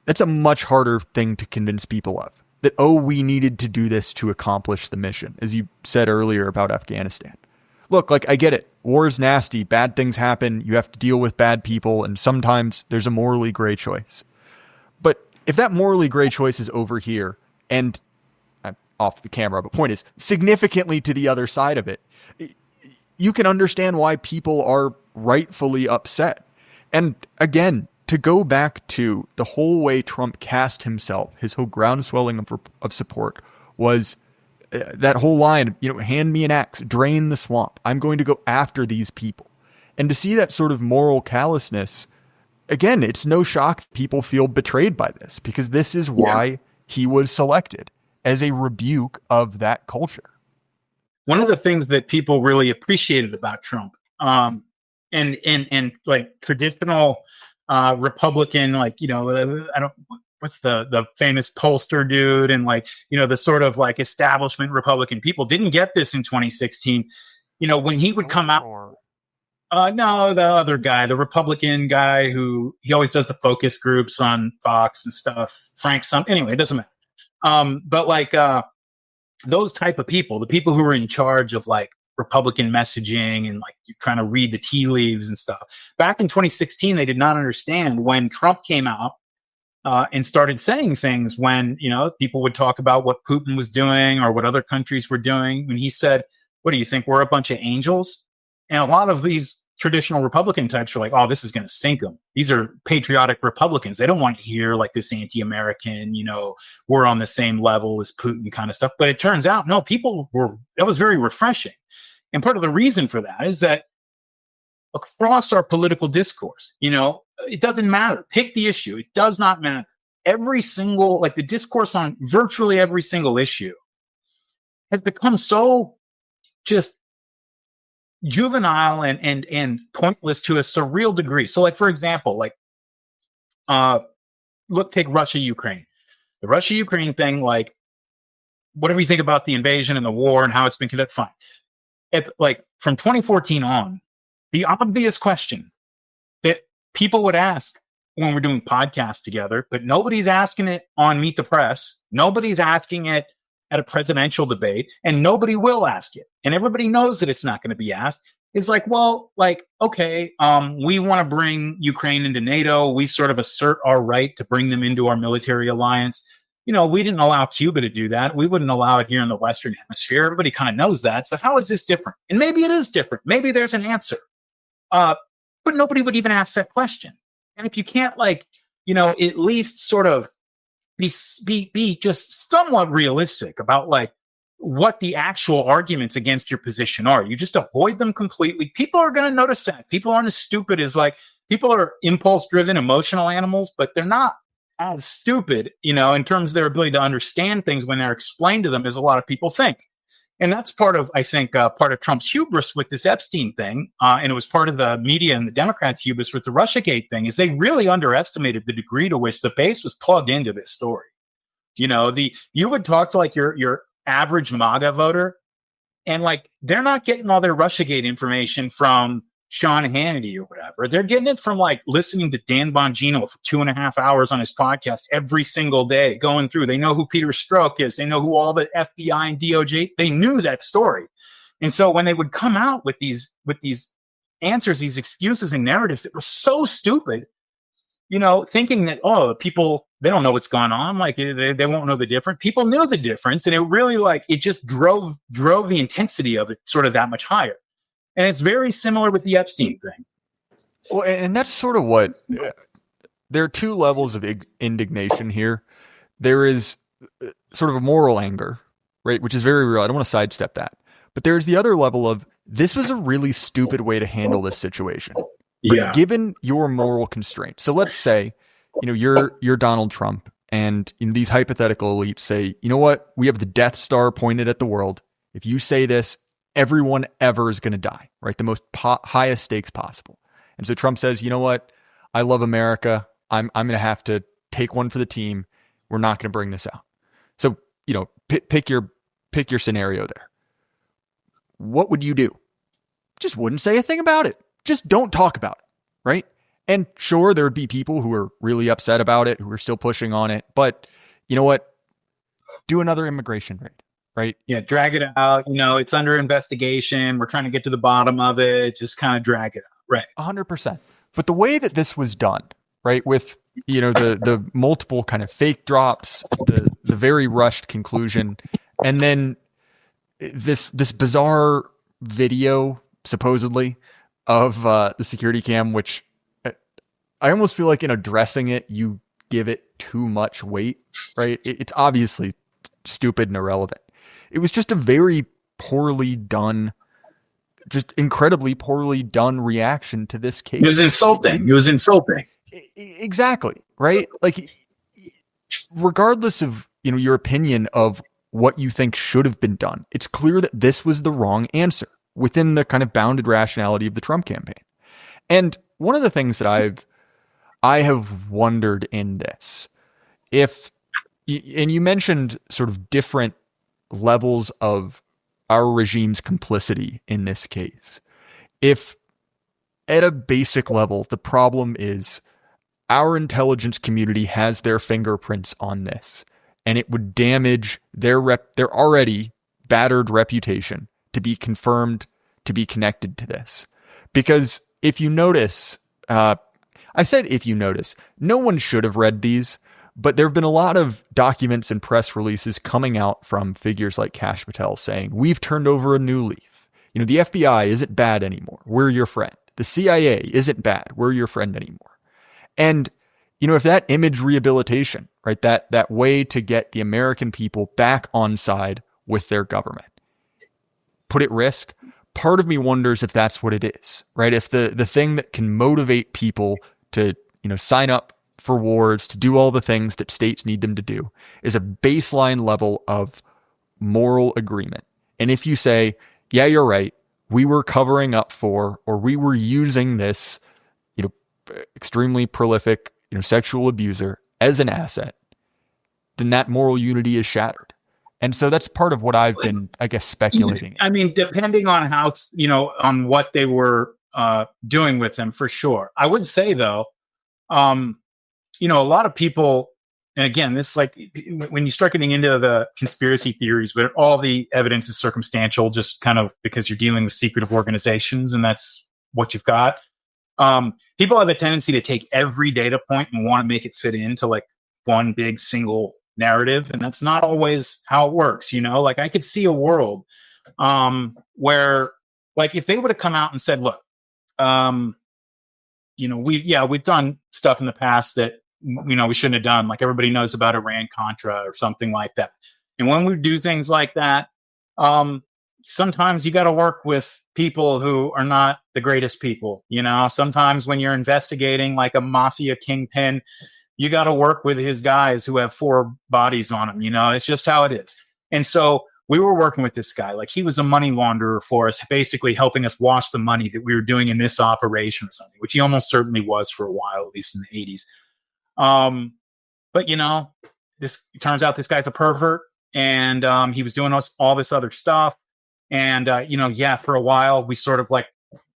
that's a much harder thing to convince people of. That, we needed to do this to accomplish the mission, as you said earlier about Afghanistan. Look, I get it. War is nasty. Bad things happen. You have to deal with bad people, and sometimes there's a morally gray choice. But if that morally gray choice is over here, and I'm off the camera, but point is, significantly to the other side of it, you can understand why people are rightfully upset. And again, to go back to the whole way Trump cast himself, his whole groundswelling of support was that whole line, hand me an axe, drain the swamp. I'm going to go after these people. And to see that sort of moral callousness, again, it's no shock people feel betrayed by this, because this is why he was selected as a rebuke of that culture. One of the things that people really appreciated about Trump, and like traditional Republican, I don't, what's the famous pollster dude, and the sort of establishment Republican people didn't get this in 2016. When he would come out, no, the other guy, the Republican guy who he always does the focus groups on Fox and stuff. Anyway, it doesn't matter. But those type of people, the people who are in charge of Republican messaging and you're trying to read the tea leaves and stuff. Back in 2016, they did not understand when Trump came out and started saying things when, people would talk about what Putin was doing or what other countries were doing. When he said, what do you think? We're a bunch of angels? And a lot of these traditional Republican types are like, oh, this is going to sink them. These are patriotic Republicans. They don't want to hear this anti-American, we're on the same level as Putin kind of stuff. But it turns out, no, that was very refreshing. And part of the reason for that is that across our political discourse, it doesn't matter. Pick the issue. It does not matter. Every single, the discourse on virtually every single issue has become so just juvenile and pointless to a surreal degree. So for example, take Russia-Ukraine. The Russia-Ukraine thing, whatever you think about the invasion and the war and how it's been conducted, fine. From 2014 on, the obvious question that people would ask when we're doing podcasts together, but nobody's asking it on Meet the Press, nobody's asking it at a presidential debate, and nobody will ask it. And everybody knows that it's not going to be asked. It's okay, we want to bring Ukraine into NATO. We sort of assert our right to bring them into our military alliance. We didn't allow Cuba to do that. We wouldn't allow it here in the Western Hemisphere. Everybody kind of knows that. So how is this different? And maybe it is different. Maybe there's an answer. But nobody would even ask that question. And if you can't at least sort of be just somewhat realistic about what the actual arguments against your position are. You just avoid them completely. People are going to notice that. People aren't as stupid as like, people are impulse driven, emotional animals, but they're not as stupid, you know, in terms of their ability to understand things when they're explained to them as a lot of people think. And that's part of, I think, part of Trump's hubris with this Epstein thing. And it was part of the media and the Democrats' hubris with the Russiagate thing, is they really underestimated the degree to which the base was plugged into this story. You know, you would talk to like your average MAGA voter, and like they're not getting all their Russiagate information from Sean Hannity or whatever. They're getting it from like listening to Dan Bongino for 2.5 hours on his podcast every single day, going through. They know who Peter Strzok is. They know who all the FBI and DOJ. They knew that story, and so when they would come out with these answers, these excuses and narratives that were so stupid, you know, thinking that, oh, people, they don't know what's going on. Like they won't know the difference. People knew the difference. And it really like, it just drove the intensity of it sort of that much higher. And it's very similar with the Epstein thing. Well, and that's sort of what, there are two levels of indignation here. There is sort of a moral anger, right? Which is very real. I don't want to sidestep that. But there's the other level of, this was a really stupid way to handle this situation. Yeah. Given your moral constraints. So let's say, you know, you're Donald Trump, and these hypothetical elites say, you know what? We have the Death Star pointed at the world. If you say this, everyone ever is going to die, right? The most highest stakes possible. And so Trump says, you know what? I love America. I'm going to have to take one for the team. We're not going to bring this out. So, you know, pick your scenario there. What would you do? Just wouldn't say a thing about it. Just don't talk about it, right? And sure, there would be people who are really upset about it, who are still pushing on it. But you know what? Do another immigration raid, right? Yeah, drag it out. You know, it's under investigation. We're trying to get to the bottom of it. Just kind of drag it out, right? 100%. But the way that this was done, right, with, you know, the multiple kind of fake drops, the very rushed conclusion, and then this bizarre video, supposedly, of the security cam, which I almost feel like in addressing it, you give it too much weight, right? It's obviously stupid and irrelevant. It was just a very poorly done, just incredibly poorly done reaction to this case. It was insulting. It was insulting. Exactly, right? Like, regardless of, you know, your opinion of what you think should have been done, it's clear that this was the wrong answer within the kind of bounded rationality of the Trump campaign. And one of the things that I have wondered in this, and you mentioned sort of different levels of our regime's complicity in this case. If at a basic level, the problem is our intelligence community has their fingerprints on this, and it would damage their already battered reputation to be confirmed to be connected to this. Because if you notice, I said if you notice, no one should have read these, but there have been a lot of documents and press releases coming out from figures like Kash Patel saying, we've turned over a new leaf. You know, the FBI isn't bad anymore. We're your friend. The CIA isn't bad. We're your friend anymore. And, you know, if that image rehabilitation, right, that way to get the American people back on side with their government, put at risk, part of me wonders if that's what it is, right? If the thing that can motivate people to, you know, sign up for wars, to do all the things that states need them to do, is a baseline level of moral agreement. And if you say, yeah, you're right, we were covering up for, or we were using this, you know, extremely prolific, you know, sexual abuser as an asset, then that moral unity is shattered. And so that's part of what I've been, I guess, speculating. I mean, depending on how, you know, on what they were doing with them, for sure. I would say, though, you know, a lot of people, and again, this, like, when you start getting into the conspiracy theories, but all the evidence is circumstantial, just kind of because you're dealing with secretive organizations and that's what you've got. People have a tendency to take every data point and want to make it fit into like one big single narrative, and that's not always how it works. You know, like I could see a world where, like, if they would have come out and said, look, you know, we've done stuff in the past that, you know, we shouldn't have done, like everybody knows about Iran Contra or something like that. And when we do things like that, sometimes you got to work with people who are not the greatest people. Sometimes when you're investigating like a mafia kingpin, you got to work with his guys who have 4 bodies on them. It's just how it is. And so we were working with this guy, like he was a money launderer for us, basically helping us wash the money that we were doing in this operation or something, which he almost certainly was for a while, at least in the 80s. But this turns out this guy's a pervert, and he was doing all this other stuff. And, for a while we sort of like,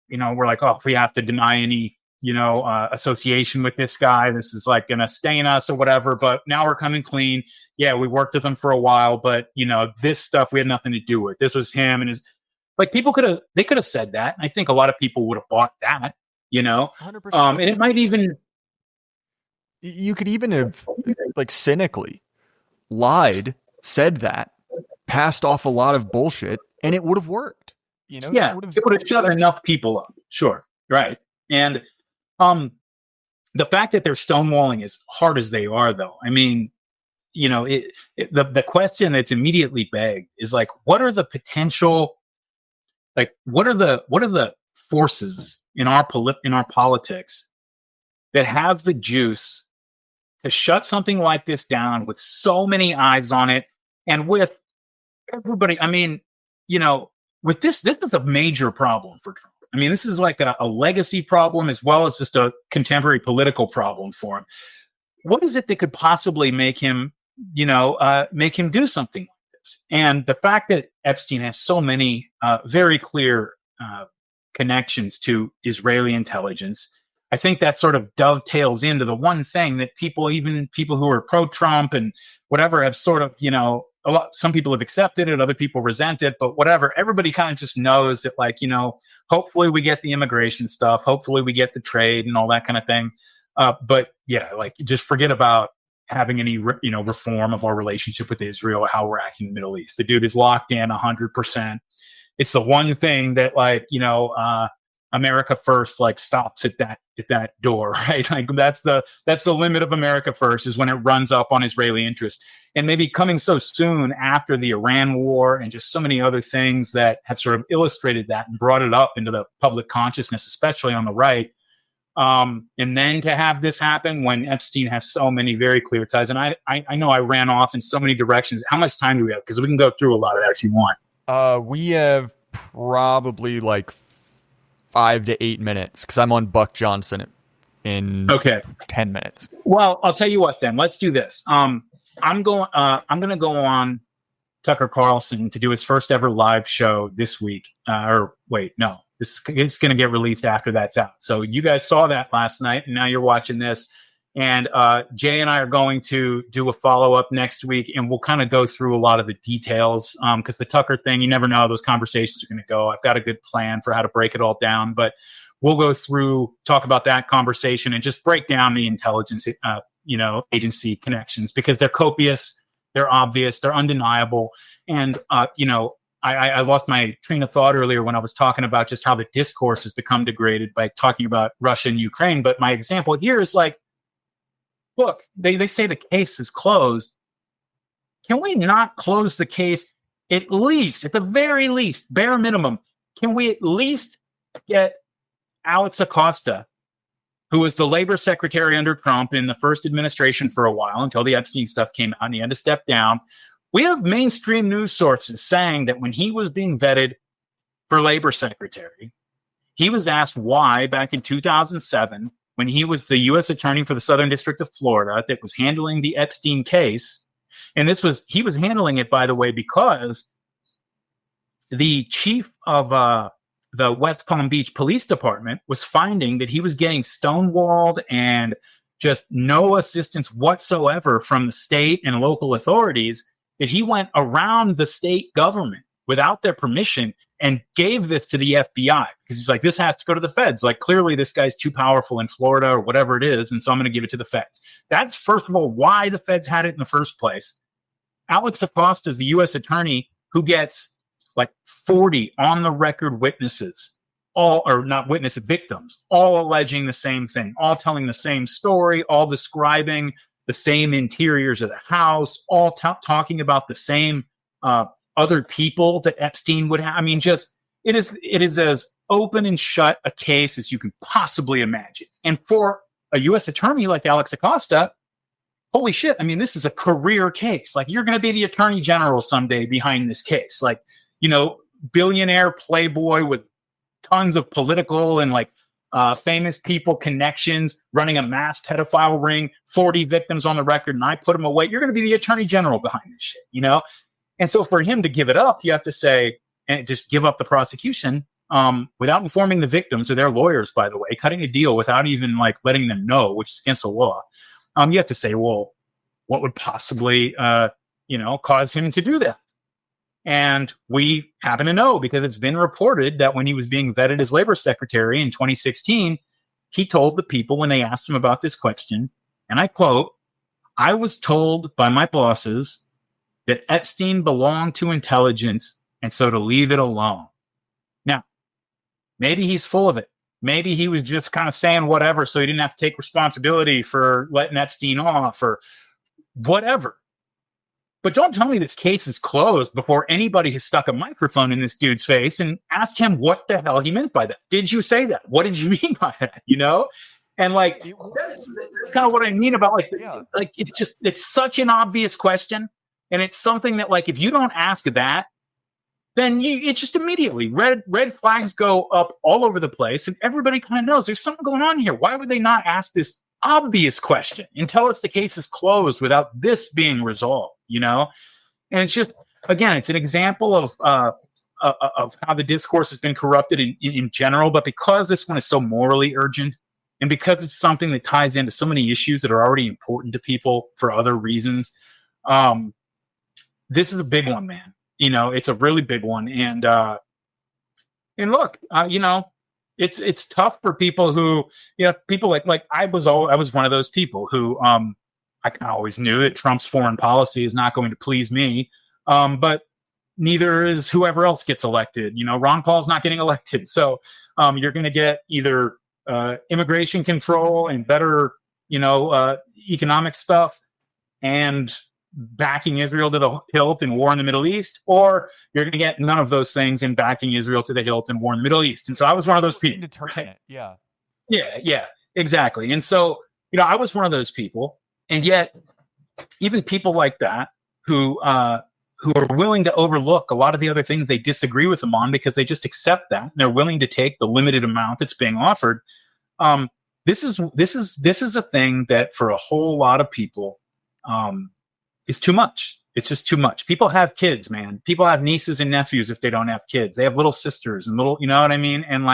we're like, oh, we have to deny any, association with this guy. This is like going to stain us or whatever. But now we're coming clean. Yeah, we worked with him for a while, but, this stuff we had nothing to do with. This was him and his, like, people could have said that. I think a lot of people would have bought that, 100%. And it might even. You could even have, like, cynically lied, said that, passed off a lot of bullshit, and it would have worked. Yeah, it would have shut enough people up. Sure, right. And the fact that they're stonewalling as hard as they are, though, I mean, the question that's immediately begged is like, what are the potential, like, what are the forces in our politics that have the juice to shut something like this down with so many eyes on it and with everybody? I mean, with this is a major problem for Trump. I mean, this is like a legacy problem as well as just a contemporary political problem for him. What is it that could possibly make him do something like this? And the fact that Epstein has so many very clear connections to Israeli intelligence, I think that sort of dovetails into the one thing that even people who are pro-Trump and whatever have sort of, some people have accepted it, other people resent it, but whatever, everybody kind of just knows that, like, hopefully we get the immigration stuff, hopefully we get the trade and all that kind of thing. But yeah, like, just forget about having any, reform of our relationship with Israel or how we're acting in the Middle East. The dude is locked in 100%. It's the one thing that, like, America First, like, stops at that door, right? Like, that's the limit of America First, is when it runs up on Israeli interest. And maybe coming so soon after the Iran war and just so many other things that have sort of illustrated that and brought it up into the public consciousness, especially on the right. And then to have this happen when Epstein has so many very clear ties. And I know I ran off in so many directions. How much time do we have? Because we can go through a lot of that if you want. We have probably like 5 to 8 minutes, because I'm on Buck Johnson in 10 minutes. Well, I'll tell you what then. Let's do this. I'm going to go on Tucker Carlson to do his first ever live show this week. It's going to get released after that's out. So you guys saw that last night, and now you're watching this. And Jay and I are going to do a follow-up next week, and we'll kind of go through a lot of the details, because the Tucker thing, you never know how those conversations are going to go. I've got a good plan for how to break it all down, but we'll go through, talk about that conversation, and just break down the intelligence agency connections, because they're copious, they're obvious, they're undeniable. And, I lost my train of thought earlier when I was talking about just how the discourse has become degraded by talking about Russia and Ukraine. But my example here is like, look, they say the case is closed. Can we not close the case at least, at the very least, bare minimum? Can we at least get Alex Acosta, who was the labor secretary under Trump in the first administration for a while until the Epstein stuff came out and he had to step down? We have mainstream news sources saying that when he was being vetted for labor secretary, he was asked why back in 2007, when he was the U.S. attorney for the Southern District of Florida that was handling the Epstein case. And he was handling it, by the way, because the chief of the West Palm Beach Police Department was finding that he was getting stonewalled and just no assistance whatsoever from the state and local authorities, that he went around the state government without their permission and gave this to the FBI, because he's like, this has to go to the feds. Like, clearly this guy's too powerful in Florida or whatever it is, and so I'm going to give it to the feds. That's, first of all, why the feds had it in the first place. Alex Acosta is the U.S. attorney who gets like 40 on-the-record witnesses, victims, all alleging the same thing, all telling the same story, all describing the same interiors of the house, all talking about the same other people that Epstein would have. I mean, just it is as open and shut a case as you can possibly imagine. And for a U.S. attorney like Alex Acosta, holy shit! I mean, this is a career case. Like, you're going to be the attorney general someday behind this case. Like, billionaire playboy with tons of political and famous people connections, running a mass pedophile ring, 40 victims on the record, and I put him away. You're going to be the attorney general behind this shit, And so for him to give it up, you have to say, and just give up the prosecution without informing the victims or their lawyers, by the way, cutting a deal without even letting them know, which is against the law. You have to say, well, what would possibly, cause him to do that? And we happen to know, because it's been reported that when he was being vetted as labor secretary in 2016, he told the people when they asked him about this question, and I quote, "I was told by my bosses that Epstein belonged to intelligence, and so to leave it alone." Now, maybe he's full of it. Maybe he was just kind of saying whatever so he didn't have to take responsibility for letting Epstein off or whatever. But don't tell me this case is closed before anybody has stuck a microphone in this dude's face and asked him what the hell he meant by that. Did you say that? What did you mean by that? And that's kind of what I mean about it's such an obvious question. And it's something that if you don't ask that, then it just immediately red flags go up all over the place. And everybody kind of knows there's something going on here. Why would they not ask this obvious question and tell us the case is closed without this being resolved? And it's just, again, it's an example of how the discourse has been corrupted in general. But because this one is so morally urgent, and because it's something that ties into so many issues that are already important to people for other reasons, this is a big one, man. It's a really big one. And look, it's tough for people who, people like I was one of those people who, I kind of always knew that Trump's foreign policy is not going to please me. But neither is whoever else gets elected. Ron Paul's not getting elected. So you're going to get either immigration control and better, economic stuff and backing Israel to the hilt in war in the Middle East, or you're going to get none of those things and backing Israel to the hilt in war in the Middle East. And so I was one of those people. Yeah, exactly. And so, I was one of those people. And yet, even people like that who are willing to overlook a lot of the other things they disagree with them on because they just accept that and they're willing to take the limited amount that's being offered. This is a thing that for a whole lot of people is too much. It's just too much. People have kids, man. People have nieces and nephews if they don't have kids. They have little sisters and you know what I mean? And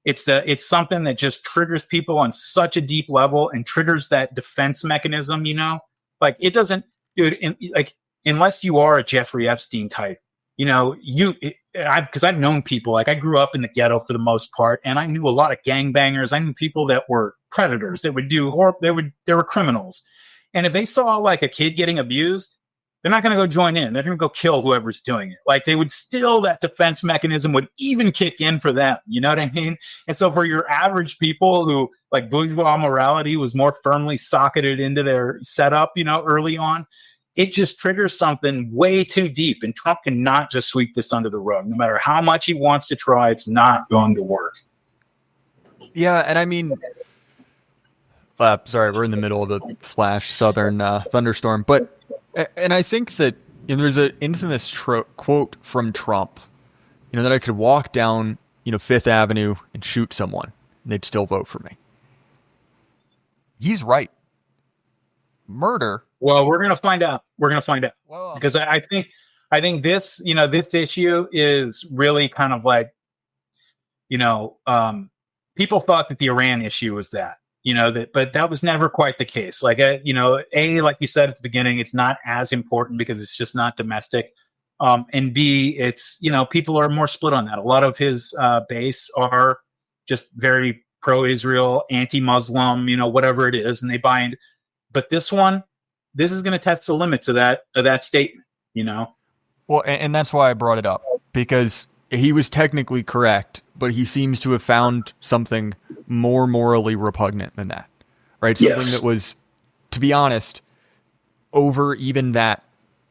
it's something that just triggers people on such a deep level and triggers that defense mechanism, it doesn't, dude, unless you are a Jeffrey Epstein type, because I've known people, I grew up in the ghetto for the most part, and I knew a lot of gangbangers. I knew people that were predators that would they were criminals. And if they saw a kid getting abused, they're not going to go join in. They're going to go kill whoever's doing it. They would still, that defense mechanism would even kick in for them. You know what I mean? And so for your average people who bourgeois morality was more firmly socketed into their setup, early on, it just triggers something way too deep. And Trump cannot just sweep this under the rug. No matter how much he wants to try, it's not going to work. Yeah. And I mean, sorry, we're in the middle of a flash southern thunderstorm, and I think that there's an infamous quote from Trump, that I could walk down, Fifth Avenue and shoot someone and they'd still vote for me. He's right. Murder. Well, we're going to find out. Well, because I think this, this issue is really kind of people thought that the Iran issue was that. But that was never quite the case. Like you said at the beginning, it's not as important because it's just not domestic. And B, it's, people are more split on that. A lot of his base are just very pro-Israel, anti-Muslim, whatever it is, and they buy in. But this is going to test the limits of that statement, Well, and that's why I brought it up, because he was technically correct, but he seems to have found something more morally repugnant than that, right? Something that was, to be honest, over even that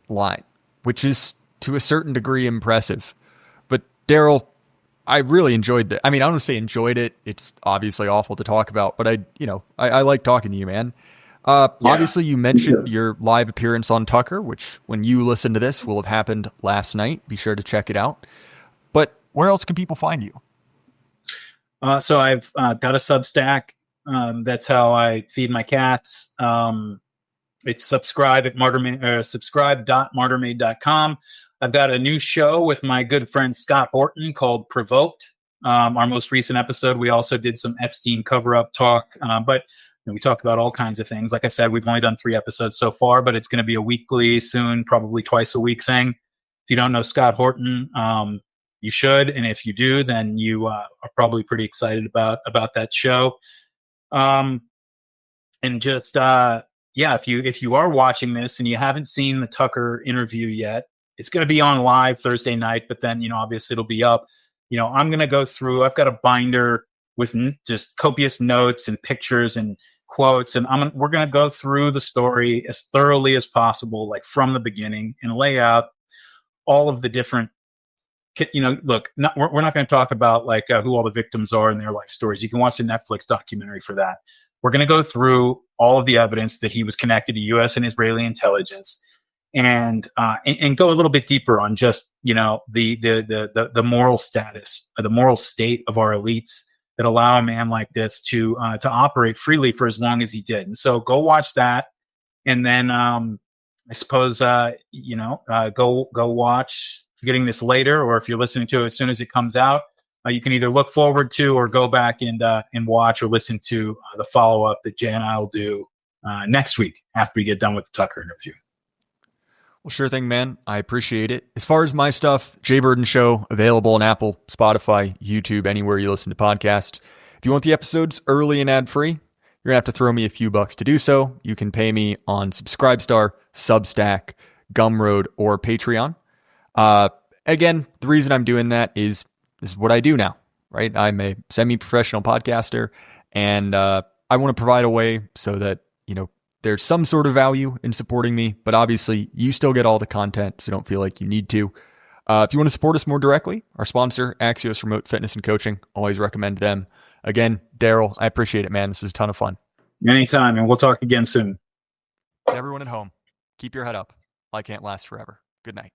line, which is to a certain degree impressive. But Daryl, I really enjoyed that. I mean, I don't say enjoyed it. It's obviously awful to talk about, but I like talking to you, man. Obviously you mentioned your live appearance on Tucker, which when you listen to this will have happened last night. Be sure to check it out. But where else can people find you? So I've got a Substack. That's how I feed my cats. It's subscribe at subscribe.martyrmade.com. I've got a new show with my good friend Scott Horton called Provoked. Our most recent episode, we also did some Epstein cover-up talk, but we talked about all kinds of things. Like I said, we've only done 3 episodes so far, but it's going to be a weekly soon, probably twice a week thing. If you don't know Scott Horton, you should. And if you do, then you are probably pretty excited about that show. And just, if you are watching this and you haven't seen the Tucker interview yet, it's going to be on live Thursday night, but then, obviously it'll be up. I'm going to go through, I've got a binder with just copious notes and pictures and quotes. And we're going to go through the story as thoroughly as possible, like from the beginning, and lay out all of the different, look, we're not going to talk about like who all the victims are and their life stories. You can watch the Netflix documentary for that. We're going to go through all of the evidence that he was connected to U.S. and Israeli intelligence, and go a little bit deeper on just the moral status, the moral state of our elites that allow a man like this to operate freely for as long as he did. And so go watch that, and then I suppose go watch. If you're getting this later, or if you're listening to it as soon as it comes out, you can either look forward to or go back and watch or listen to the follow up that Jay and I will do next week after we get done with the Tucker interview. Well, sure thing, man. I appreciate it. As far as my stuff, Jay Burden Show, available on Apple, Spotify, YouTube, anywhere you listen to podcasts. If you want the episodes early and ad-free, you're going to have to throw me a few bucks to do so. You can pay me on Subscribestar, Substack, Gumroad, or Patreon. Again, the reason I'm doing that is this is what I do now, right? I'm a semi-professional podcaster, and I want to provide a way so that, there's some sort of value in supporting me, but obviously you still get all the content, so don't feel like you need to. If you want to support us more directly, our sponsor, Axios Remote Fitness and Coaching, always recommend them. Again, Daryl, I appreciate it, man. This was a ton of fun. Anytime, and we'll talk again soon. To everyone at home, keep your head up. Life can't last forever. Good night.